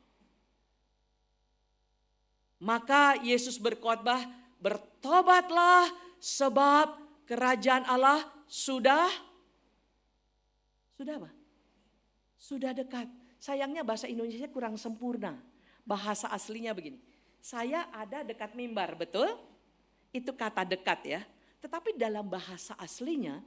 Maka Yesus berkhotbah, bertobatlah sebab kerajaan Allah sudah apa? Sudah dekat. Sayangnya bahasa Indonesia kurang sempurna. Bahasa aslinya begini. Saya ada dekat mimbar, betul? Itu kata dekat ya. Tetapi dalam bahasa aslinya,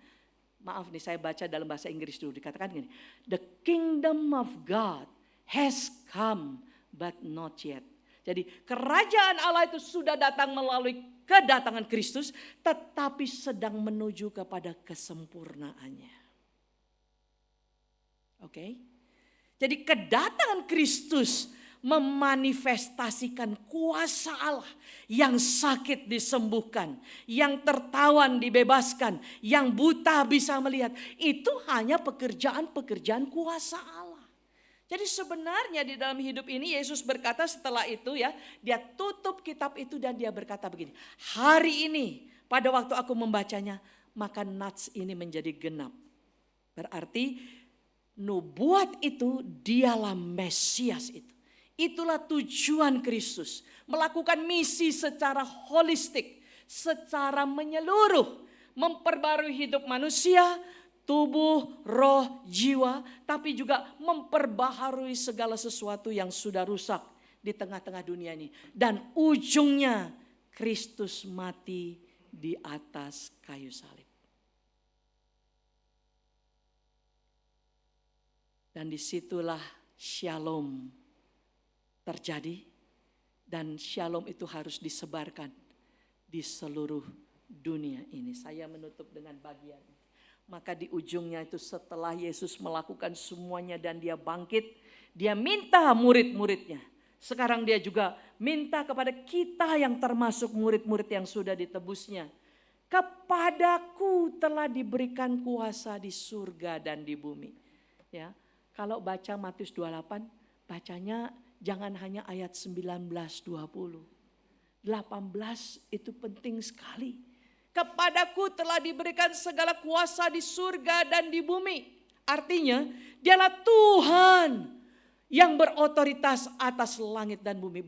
maaf nih saya baca dalam bahasa Inggris dulu, dikatakan gini. The kingdom of God has come but not yet. Jadi kerajaan Allah itu sudah datang melalui kedatangan Kristus, tetapi sedang menuju kepada kesempurnaannya. Oke? Jadi kedatangan Kristus memanifestasikan kuasa Allah, yang sakit disembuhkan, yang tertawan dibebaskan, yang buta bisa melihat. Itu hanya pekerjaan-pekerjaan kuasa Allah. Jadi sebenarnya di dalam hidup ini Yesus berkata setelah itu ya, dia tutup kitab itu dan dia berkata begini, hari ini pada waktu aku membacanya, maka nats ini menjadi genap. Berarti nubuat itu dialah Mesias itu. Itulah tujuan Kristus, melakukan misi secara holistik, secara menyeluruh, memperbarui hidup manusia, tubuh, roh, jiwa, tapi juga memperbaharui segala sesuatu yang sudah rusak di tengah-tengah dunia ini. Dan ujungnya Kristus mati di atas kayu salib. Dan disitulah shalom terjadi. Dan shalom itu harus disebarkan di seluruh dunia ini. Saya menutup dengan bagian ini. Maka di ujungnya itu setelah Yesus melakukan semuanya dan dia bangkit, dia minta murid-muridnya. Sekarang dia juga minta kepada kita yang termasuk murid-murid yang sudah ditebusnya. Kepadaku telah diberikan kuasa di surga dan di bumi. Ya, kalau baca Matius 28, bacanya jangan hanya ayat 19, 20. 18 itu penting sekali. Kepadaku telah diberikan segala kuasa di surga dan di bumi. Artinya dialah Tuhan yang berotoritas atas langit dan bumi.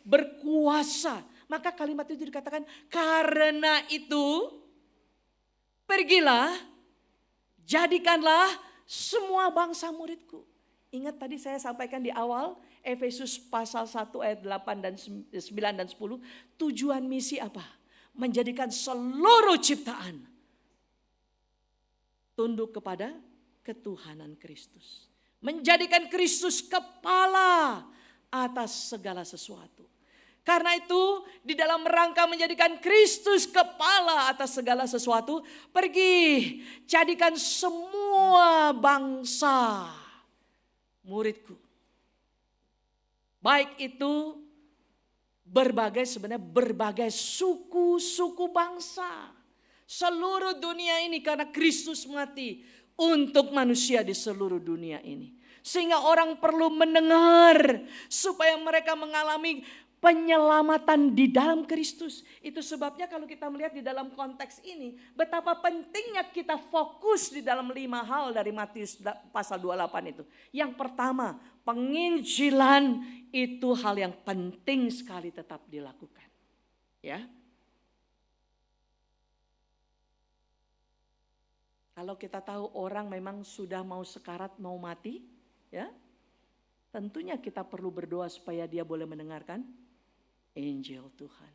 Berkuasa. Maka kalimat itu dikatakan karena itu pergilah, jadikanlah semua bangsa muridku. Ingat tadi saya sampaikan di awal Efesus pasal 1 ayat 8 dan 9 dan 10. Tujuan misi apa? Menjadikan seluruh ciptaan tunduk kepada ketuhanan Kristus. Menjadikan Kristus kepala atas segala sesuatu. Karena itu di dalam rangka menjadikan Kristus kepala atas segala sesuatu, pergi jadikan semua bangsa muridku. Baik itu sebenarnya berbagai suku-suku bangsa. Seluruh dunia ini karena Kristus mati untuk manusia di seluruh dunia ini. Sehingga orang perlu mendengar supaya mereka mengalami penyelamatan di dalam Kristus. Itu sebabnya kalau kita melihat di dalam konteks ini, betapa pentingnya kita fokus di dalam 5 hal dari Matius pasal 28 itu. Yang pertama, penginjilan itu hal yang penting sekali tetap dilakukan. Ya. Kalau kita tahu orang memang sudah mau sekarat, mau mati, ya. Tentunya kita perlu berdoa supaya dia boleh mendengarkan Injil Tuhan.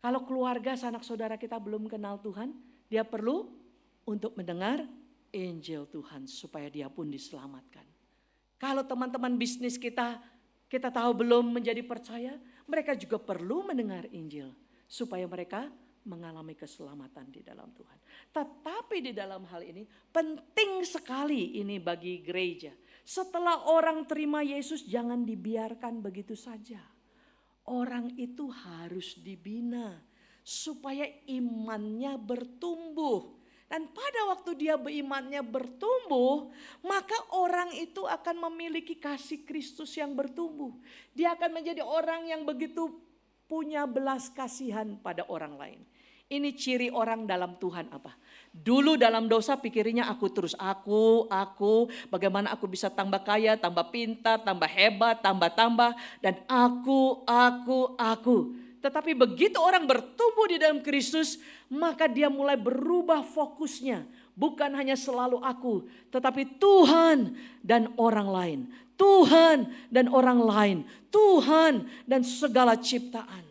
Kalau keluarga sanak saudara kita belum kenal Tuhan, dia perlu untuk mendengar Injil Tuhan supaya dia pun diselamatkan. Kalau teman-teman bisnis kita tahu belum menjadi percaya, mereka juga perlu mendengar Injil supaya mereka mengalami keselamatan di dalam Tuhan. Tetapi di dalam hal ini penting sekali ini bagi gereja. Setelah orang terima Yesus jangan dibiarkan begitu saja. Orang itu harus dibina supaya imannya bertumbuh. Dan pada waktu dia berimannya bertumbuh, maka orang itu akan memiliki kasih Kristus yang bertumbuh. Dia akan menjadi orang yang begitu punya belas kasihan pada orang lain. Ini ciri orang dalam Tuhan apa? Dulu dalam dosa pikirnya aku terus, aku, bagaimana aku bisa tambah kaya, tambah pintar, tambah hebat, tambah, dan aku. Tetapi begitu orang bertumbuh di dalam Kristus, maka dia mulai berubah fokusnya. Bukan hanya selalu aku, tetapi Tuhan dan orang lain. Tuhan dan orang lain. Tuhan dan segala ciptaan.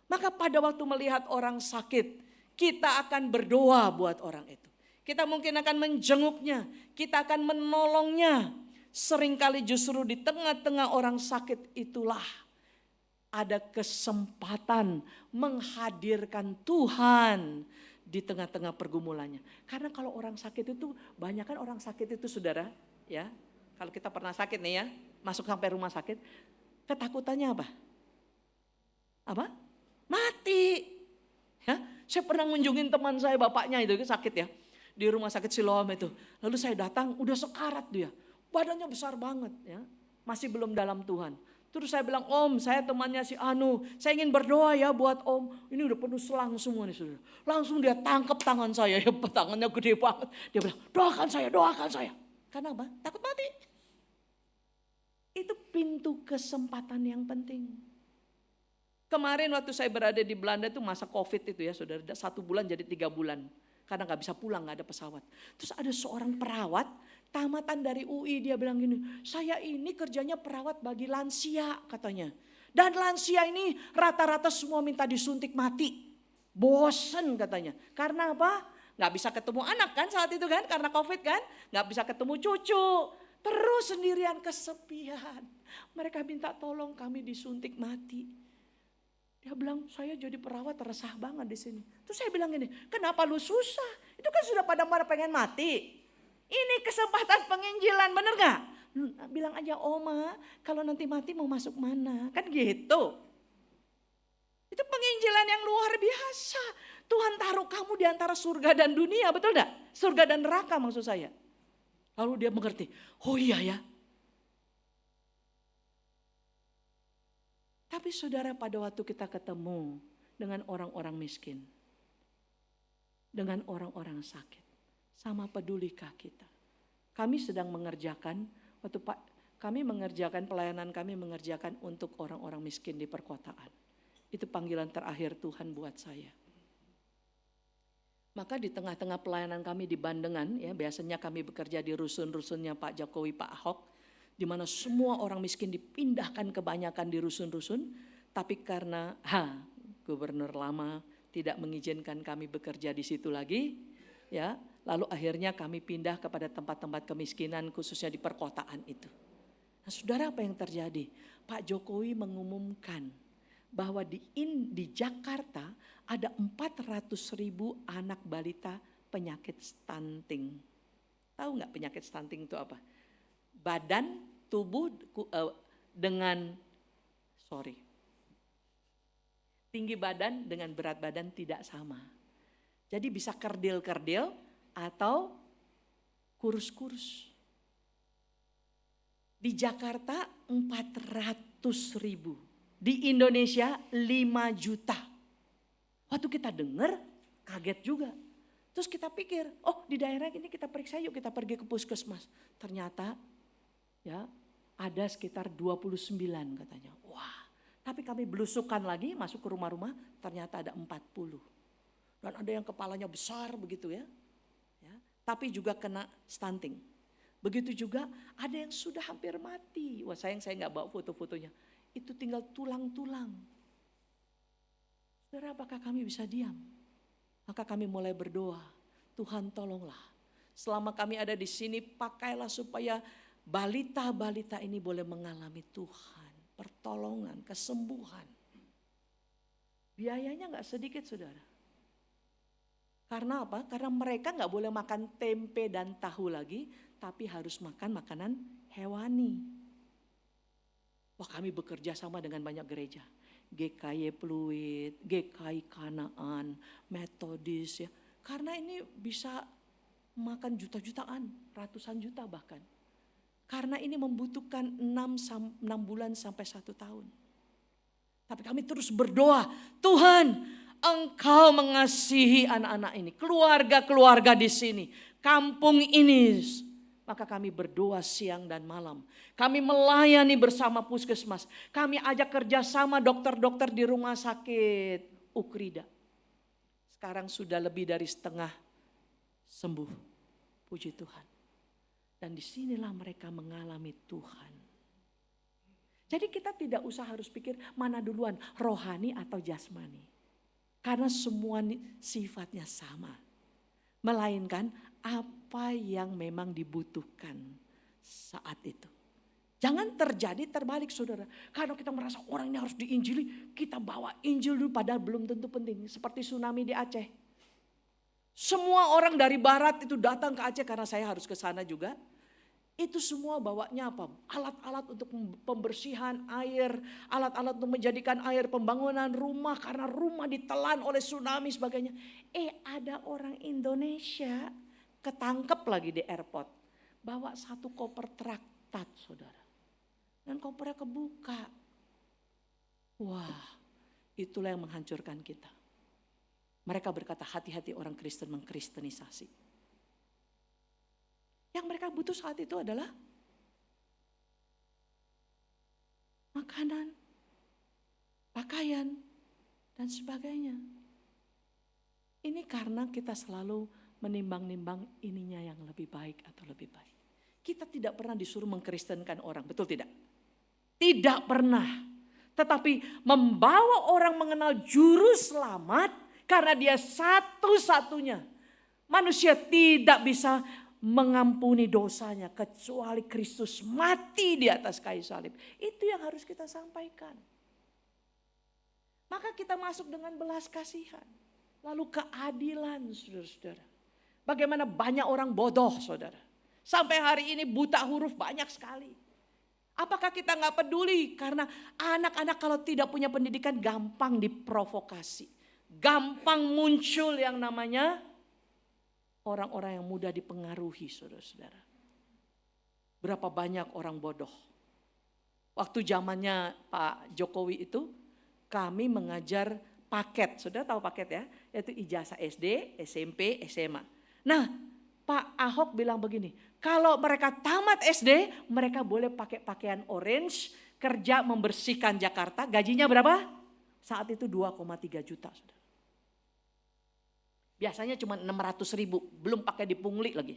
Maka pada waktu melihat orang sakit, kita akan berdoa buat orang itu. Kita mungkin akan menjenguknya, kita akan menolongnya. Seringkali justru di tengah-tengah orang sakit itulah ada kesempatan menghadirkan Tuhan di tengah-tengah pergumulannya. Karena kalau orang sakit itu, banyak kan orang sakit itu saudara, ya. Kalau kita pernah sakit nih ya, masuk sampai rumah sakit, ketakutannya apa? Apa? Mati. Ya, saya pernah ngunjungin teman saya, bapaknya itu sakit ya. Di rumah sakit Siloam itu. Lalu saya datang, udah sekarat dia. Badannya besar banget ya. Masih belum dalam Tuhan. Terus saya bilang, Om, saya temannya si Anu, saya ingin berdoa ya buat Om. Ini udah penuh selang semua nih saudara. Langsung dia tangkap tangan saya, ya tangannya gede banget. Dia bilang, doakan saya. Karena apa? Takut mati. Itu pintu kesempatan yang penting. Kemarin waktu saya berada di Belanda itu masa COVID itu ya saudara. 1 bulan jadi 3 bulan. Karena gak bisa pulang, gak ada pesawat. Terus ada seorang perawat, tamatan dari UI, dia bilang gini, saya ini kerjanya perawat bagi lansia katanya. Dan lansia ini rata-rata semua minta disuntik mati. Bosen katanya. Karena apa? Gak bisa ketemu anak kan saat itu kan, karena COVID kan. Gak bisa ketemu cucu. Terus sendirian kesepian. Mereka minta tolong kami disuntik mati. Dia bilang, saya jadi perawat resah banget di sini. Terus saya bilang gini, kenapa lu susah? Itu kan sudah pada pengen mati. Ini kesempatan penginjilan, bener gak? Bilang aja, Oma, kalau nanti mati mau masuk mana? Kan gitu. Itu penginjilan yang luar biasa. Tuhan taruh kamu di antara surga dan dunia, betul gak? Surga dan neraka maksud saya. Lalu dia mengerti, oh iya ya. Tapi saudara, pada waktu kita ketemu dengan orang-orang miskin, dengan orang-orang sakit, sama pedulikah kita? Kami sedang mengerjakan, pelayanan kami mengerjakan untuk orang-orang miskin di perkotaan. Itu panggilan terakhir Tuhan buat saya. Maka di tengah-tengah pelayanan kami di Bandengan, ya biasanya kami bekerja di rusun-rusunnya Pak Jokowi, Pak Ahok, di mana semua orang miskin dipindahkan kebanyakan di rusun-rusun, tapi karena gubernur lama tidak mengizinkan kami bekerja di situ lagi, ya, lalu akhirnya kami pindah kepada tempat-tempat kemiskinan khususnya di perkotaan itu. Nah, saudara, apa yang terjadi? Pak Jokowi mengumumkan bahwa di Jakarta ada 400.000 anak balita penyakit stunting. Tahu nggak penyakit stunting itu apa? Badan tubuh tinggi badan dengan berat badan tidak sama. Jadi bisa kerdil-kerdil atau kurus-kurus. Di Jakarta 400.000, di Indonesia 5 juta. Waktu kita dengar kaget juga. Terus kita pikir, oh di daerah ini kita periksa yuk, kita pergi ke puskesmas. Ternyata ya ada sekitar 29 katanya. Wah, tapi kami belusukan lagi masuk ke rumah-rumah, ternyata ada 40. Dan ada yang kepalanya besar begitu ya. Tapi juga kena stunting. Begitu juga ada yang sudah hampir mati. Wah, sayang saya nggak bawa foto-fotonya. Itu tinggal tulang-tulang. Saudara, apakah kami bisa diam? Maka kami mulai berdoa, Tuhan tolonglah. Selama kami ada di sini, pakailah supaya balita-balita ini boleh mengalami Tuhan, pertolongan, kesembuhan. Biayanya gak sedikit saudara. Karena apa? Karena mereka gak boleh makan tempe dan tahu lagi, tapi harus makan makanan hewani. Wah, kami bekerja sama dengan banyak gereja. GKY Pluit, GKI Kanaan, Metodis ya. Karena ini bisa makan juta-jutaan, ratusan juta bahkan. Karena ini membutuhkan 6 bulan sampai 1 tahun. Tapi kami terus berdoa, Tuhan Engkau mengasihi anak-anak ini, keluarga-keluarga di sini, kampung ini. Maka kami berdoa siang dan malam. Kami melayani bersama puskesmas. Kami ajak kerjasama dokter-dokter di rumah sakit Ukrida. Sekarang sudah lebih dari setengah sembuh. Puji Tuhan. Dan disinilah mereka mengalami Tuhan. Jadi kita tidak usah harus pikir mana duluan, rohani atau jasmani. Karena semua sifatnya sama. Melainkan apa yang memang dibutuhkan saat itu. Jangan terjadi terbalik saudara. Karena kita merasa orang ini harus diinjili, kita bawa Injil dulu padahal belum tentu penting. Seperti tsunami di Aceh. Semua orang dari barat itu datang ke Aceh karena saya harus ke sana juga. Itu semua bawanya apa? Alat-alat untuk pembersihan air, alat-alat untuk menjadikan air, pembangunan rumah karena rumah ditelan oleh tsunami sebagainya. Ada orang Indonesia ketangkep lagi di airport. bawa satu koper traktat, saudara. Dan kopernya kebuka. Wah, itulah yang menghancurkan kita. Mereka berkata hati-hati orang Kristen mengkristenisasi. Yang mereka butuh saat itu adalah makanan, pakaian, dan sebagainya. Ini karena kita selalu menimbang-nimbang ininya yang lebih baik atau lebih baik. Kita tidak pernah disuruh mengkristenkan orang, betul tidak? Tidak pernah. Tetapi membawa orang mengenal juru selamat karena dia satu-satunya. Manusia tidak bisa mengampuni dosanya kecuali Kristus mati di atas kayu salib. Itu yang harus kita sampaikan. Maka kita masuk dengan belas kasihan. Lalu keadilan, saudara-saudara. Bagaimana banyak orang bodoh, saudara. Sampai hari ini buta huruf banyak sekali. Apakah kita gak peduli? Karena anak-anak kalau tidak punya pendidikan gampang diprovokasi. Gampang muncul yang namanya orang-orang yang mudah dipengaruhi, saudara-saudara. Berapa banyak orang bodoh. Waktu zamannya Pak Jokowi itu kami mengajar paket. Saudara tahu paket ya? Yaitu ijazah SD, SMP, SMA. Nah, Pak Ahok bilang begini, kalau mereka tamat SD, mereka boleh pakai pakaian orange, kerja membersihkan Jakarta, gajinya berapa? Saat itu 2,3 juta. Saudara. Biasanya cuma 600.000, belum pakai dipungli lagi.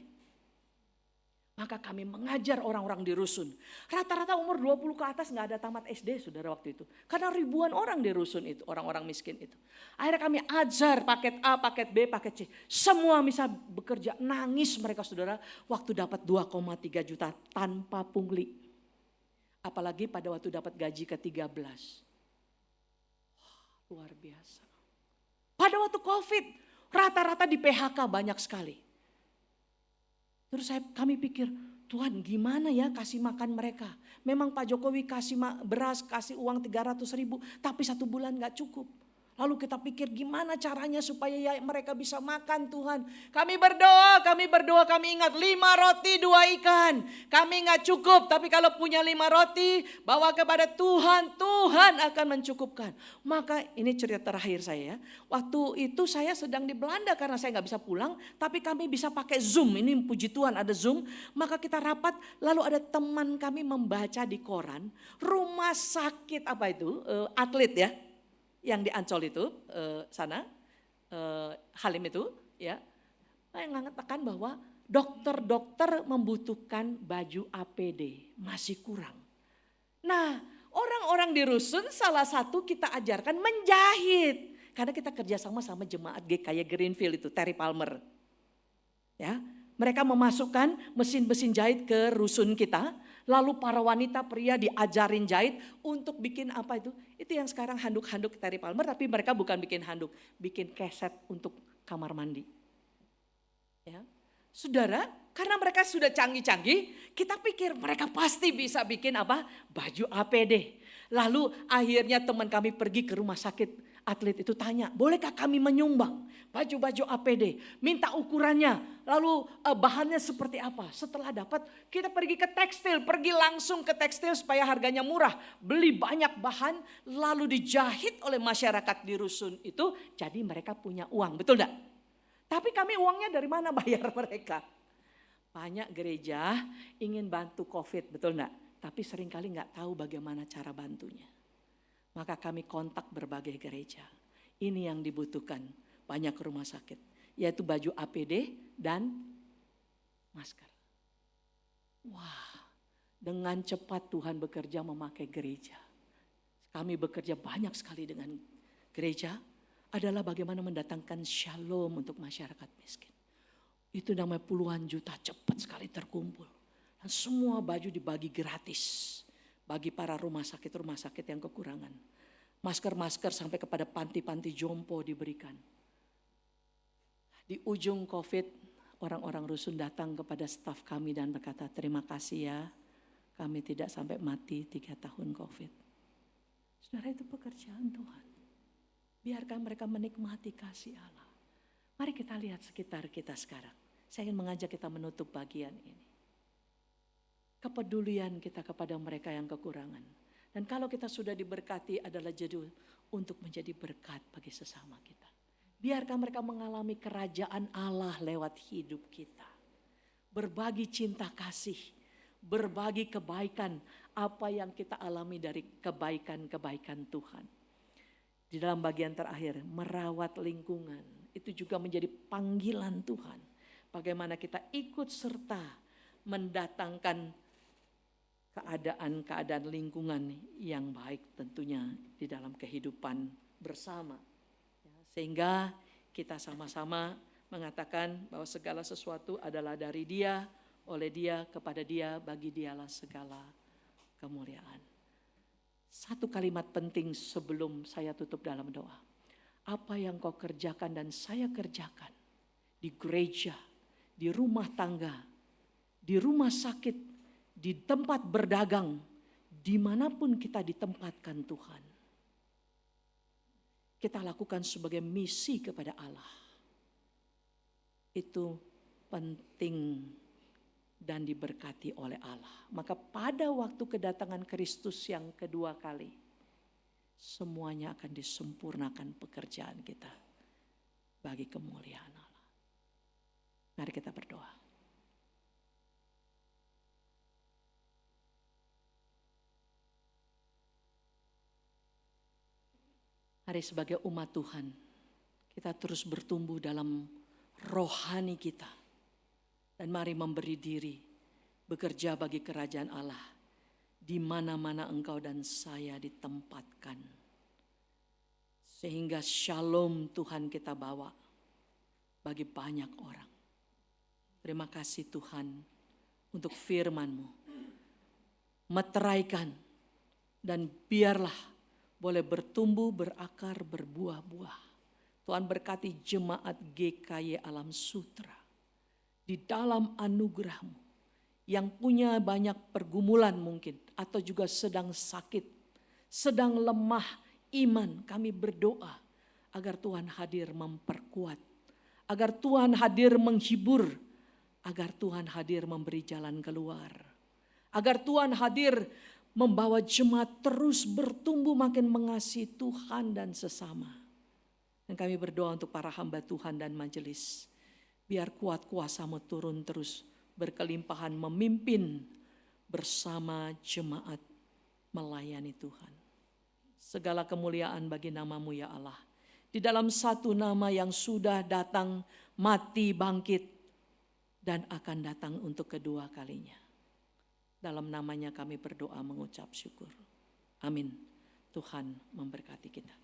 Maka kami mengajar orang-orang di rusun. Rata-rata umur 20 ke atas gak ada tamat SD, saudara, waktu itu. Karena ribuan orang di rusun itu, orang-orang miskin itu. Akhirnya kami ajar paket A, paket B, paket C. Semua bisa bekerja, nangis mereka, saudara, waktu dapat 2,3 juta tanpa pungli. Apalagi pada waktu dapat gaji ke-13. Luar biasa. Pada waktu COVID, rata-rata di PHK banyak sekali. Terus kami pikir, Tuhan gimana ya kasih makan mereka. Memang Pak Jokowi kasih beras, kasih uang 300.000, tapi 1 bulan gak cukup. Lalu kita pikir gimana caranya supaya ya mereka bisa makan, Tuhan. Kami berdoa, kami ingat 5 roti 2 ikan. Kami gak cukup, tapi kalau punya 5 roti, bawa kepada Tuhan, Tuhan akan mencukupkan. Maka ini cerita terakhir saya ya. Waktu itu saya sedang di Belanda karena saya gak bisa pulang, tapi kami bisa pakai Zoom. Ini puji Tuhan ada Zoom. Maka kita rapat, lalu ada teman kami membaca di koran, rumah sakit apa itu, atlet ya. Yang di Ancol itu sana Halim itu ya, yang mengatakan bahwa dokter-dokter membutuhkan baju APD masih kurang. Nah, orang-orang di rusun salah satu kita ajarkan menjahit karena kita kerjasama sama jemaat GKY Greenfield itu Terry Palmer. Ya, mereka memasukkan mesin-mesin jahit ke rusun kita. Lalu para wanita pria diajarin jahit untuk bikin apa itu? Itu yang sekarang handuk-handuk Terry Palmer, tapi mereka bukan bikin handuk, bikin keset untuk kamar mandi. Ya. Saudara, karena mereka sudah canggih-canggih, kita pikir mereka pasti bisa bikin apa? Baju APD. Lalu akhirnya teman kami pergi ke rumah sakit atlet itu tanya, bolehkah kami menyumbang baju-baju APD? Minta ukurannya, lalu bahannya seperti apa? Setelah dapat kita pergi ke tekstil, pergi langsung ke tekstil supaya harganya murah. Beli banyak bahan lalu dijahit oleh masyarakat di rusun itu, jadi mereka punya uang, betul enggak? Tapi kami uangnya dari mana bayar mereka? Banyak gereja ingin bantu COVID, betul enggak? Tapi seringkali enggak tahu bagaimana cara bantunya. Maka kami kontak berbagai gereja. Ini yang dibutuhkan banyak rumah sakit. Yaitu baju APD dan masker. Wah, dengan cepat Tuhan bekerja memakai gereja. Kami bekerja banyak sekali dengan gereja. Adalah bagaimana mendatangkan shalom untuk masyarakat miskin. Itu namanya puluhan juta cepat sekali terkumpul. Dan semua baju dibagi gratis. Bagi para rumah sakit yang kekurangan. Masker-masker sampai kepada panti-panti jompo diberikan. Di ujung COVID, orang-orang rusun datang kepada staf kami dan berkata, terima kasih ya, kami tidak sampai mati 3 tahun COVID. Saudara, itu pekerjaan Tuhan. Biarkan mereka menikmati kasih Allah. Mari kita lihat sekitar kita sekarang. Saya ingin mengajak kita menutup bagian ini. kepedulian kita kepada mereka yang kekurangan. Dan kalau kita sudah diberkati adalah jadi untuk menjadi berkat bagi sesama kita. Biarkan mereka mengalami kerajaan Allah lewat hidup kita. Berbagi cinta kasih, berbagi kebaikan, apa yang kita alami dari kebaikan-kebaikan Tuhan. Di dalam bagian terakhir, merawat lingkungan, itu juga menjadi panggilan Tuhan. Bagaimana kita ikut serta mendatangkan keadaan-keadaan lingkungan yang baik tentunya di dalam kehidupan bersama. Sehingga kita sama-sama mengatakan bahwa segala sesuatu adalah dari Dia, oleh Dia, kepada Dia, bagi Dialah segala kemuliaan. Satu kalimat penting sebelum saya tutup dalam doa. Apa yang kau kerjakan dan saya kerjakan di gereja, di rumah tangga, di rumah sakit, di tempat berdagang, dimanapun kita ditempatkan Tuhan. Kita lakukan sebagai misi kepada Allah. Itu penting dan diberkati oleh Allah. Maka pada waktu kedatangan Kristus yang kedua kali, semuanya akan disempurnakan pekerjaan kita bagi kemuliaan Allah. Mari kita berdoa. Mari sebagai umat Tuhan, kita terus bertumbuh dalam rohani kita. Dan mari memberi diri, bekerja bagi kerajaan Allah. Di mana-mana engkau dan saya ditempatkan. Sehingga shalom Tuhan kita bawa bagi banyak orang. Terima kasih Tuhan untuk firman-Mu. Meteraikan dan biarlah boleh bertumbuh, berakar, berbuah-buah. Tuhan berkati jemaat GKY Alam Sutra. Di dalam anugerah-Mu. Yang punya banyak pergumulan mungkin. Atau juga sedang sakit. Sedang lemah iman. Kami berdoa agar Tuhan hadir memperkuat. Agar Tuhan hadir menghibur. Agar Tuhan hadir memberi jalan keluar. Agar Tuhan hadir membawa jemaat terus bertumbuh makin mengasihi Tuhan dan sesama. Dan kami berdoa untuk para hamba Tuhan dan majelis. Biar kuat kuasa-Mu turun terus berkelimpahan memimpin bersama jemaat melayani Tuhan. Segala kemuliaan bagi nama-Mu ya Allah. Di dalam satu nama yang sudah datang, mati, bangkit, dan akan datang untuk kedua kalinya. Dalam namanya kami berdoa mengucap syukur. Amin. Tuhan memberkati kita.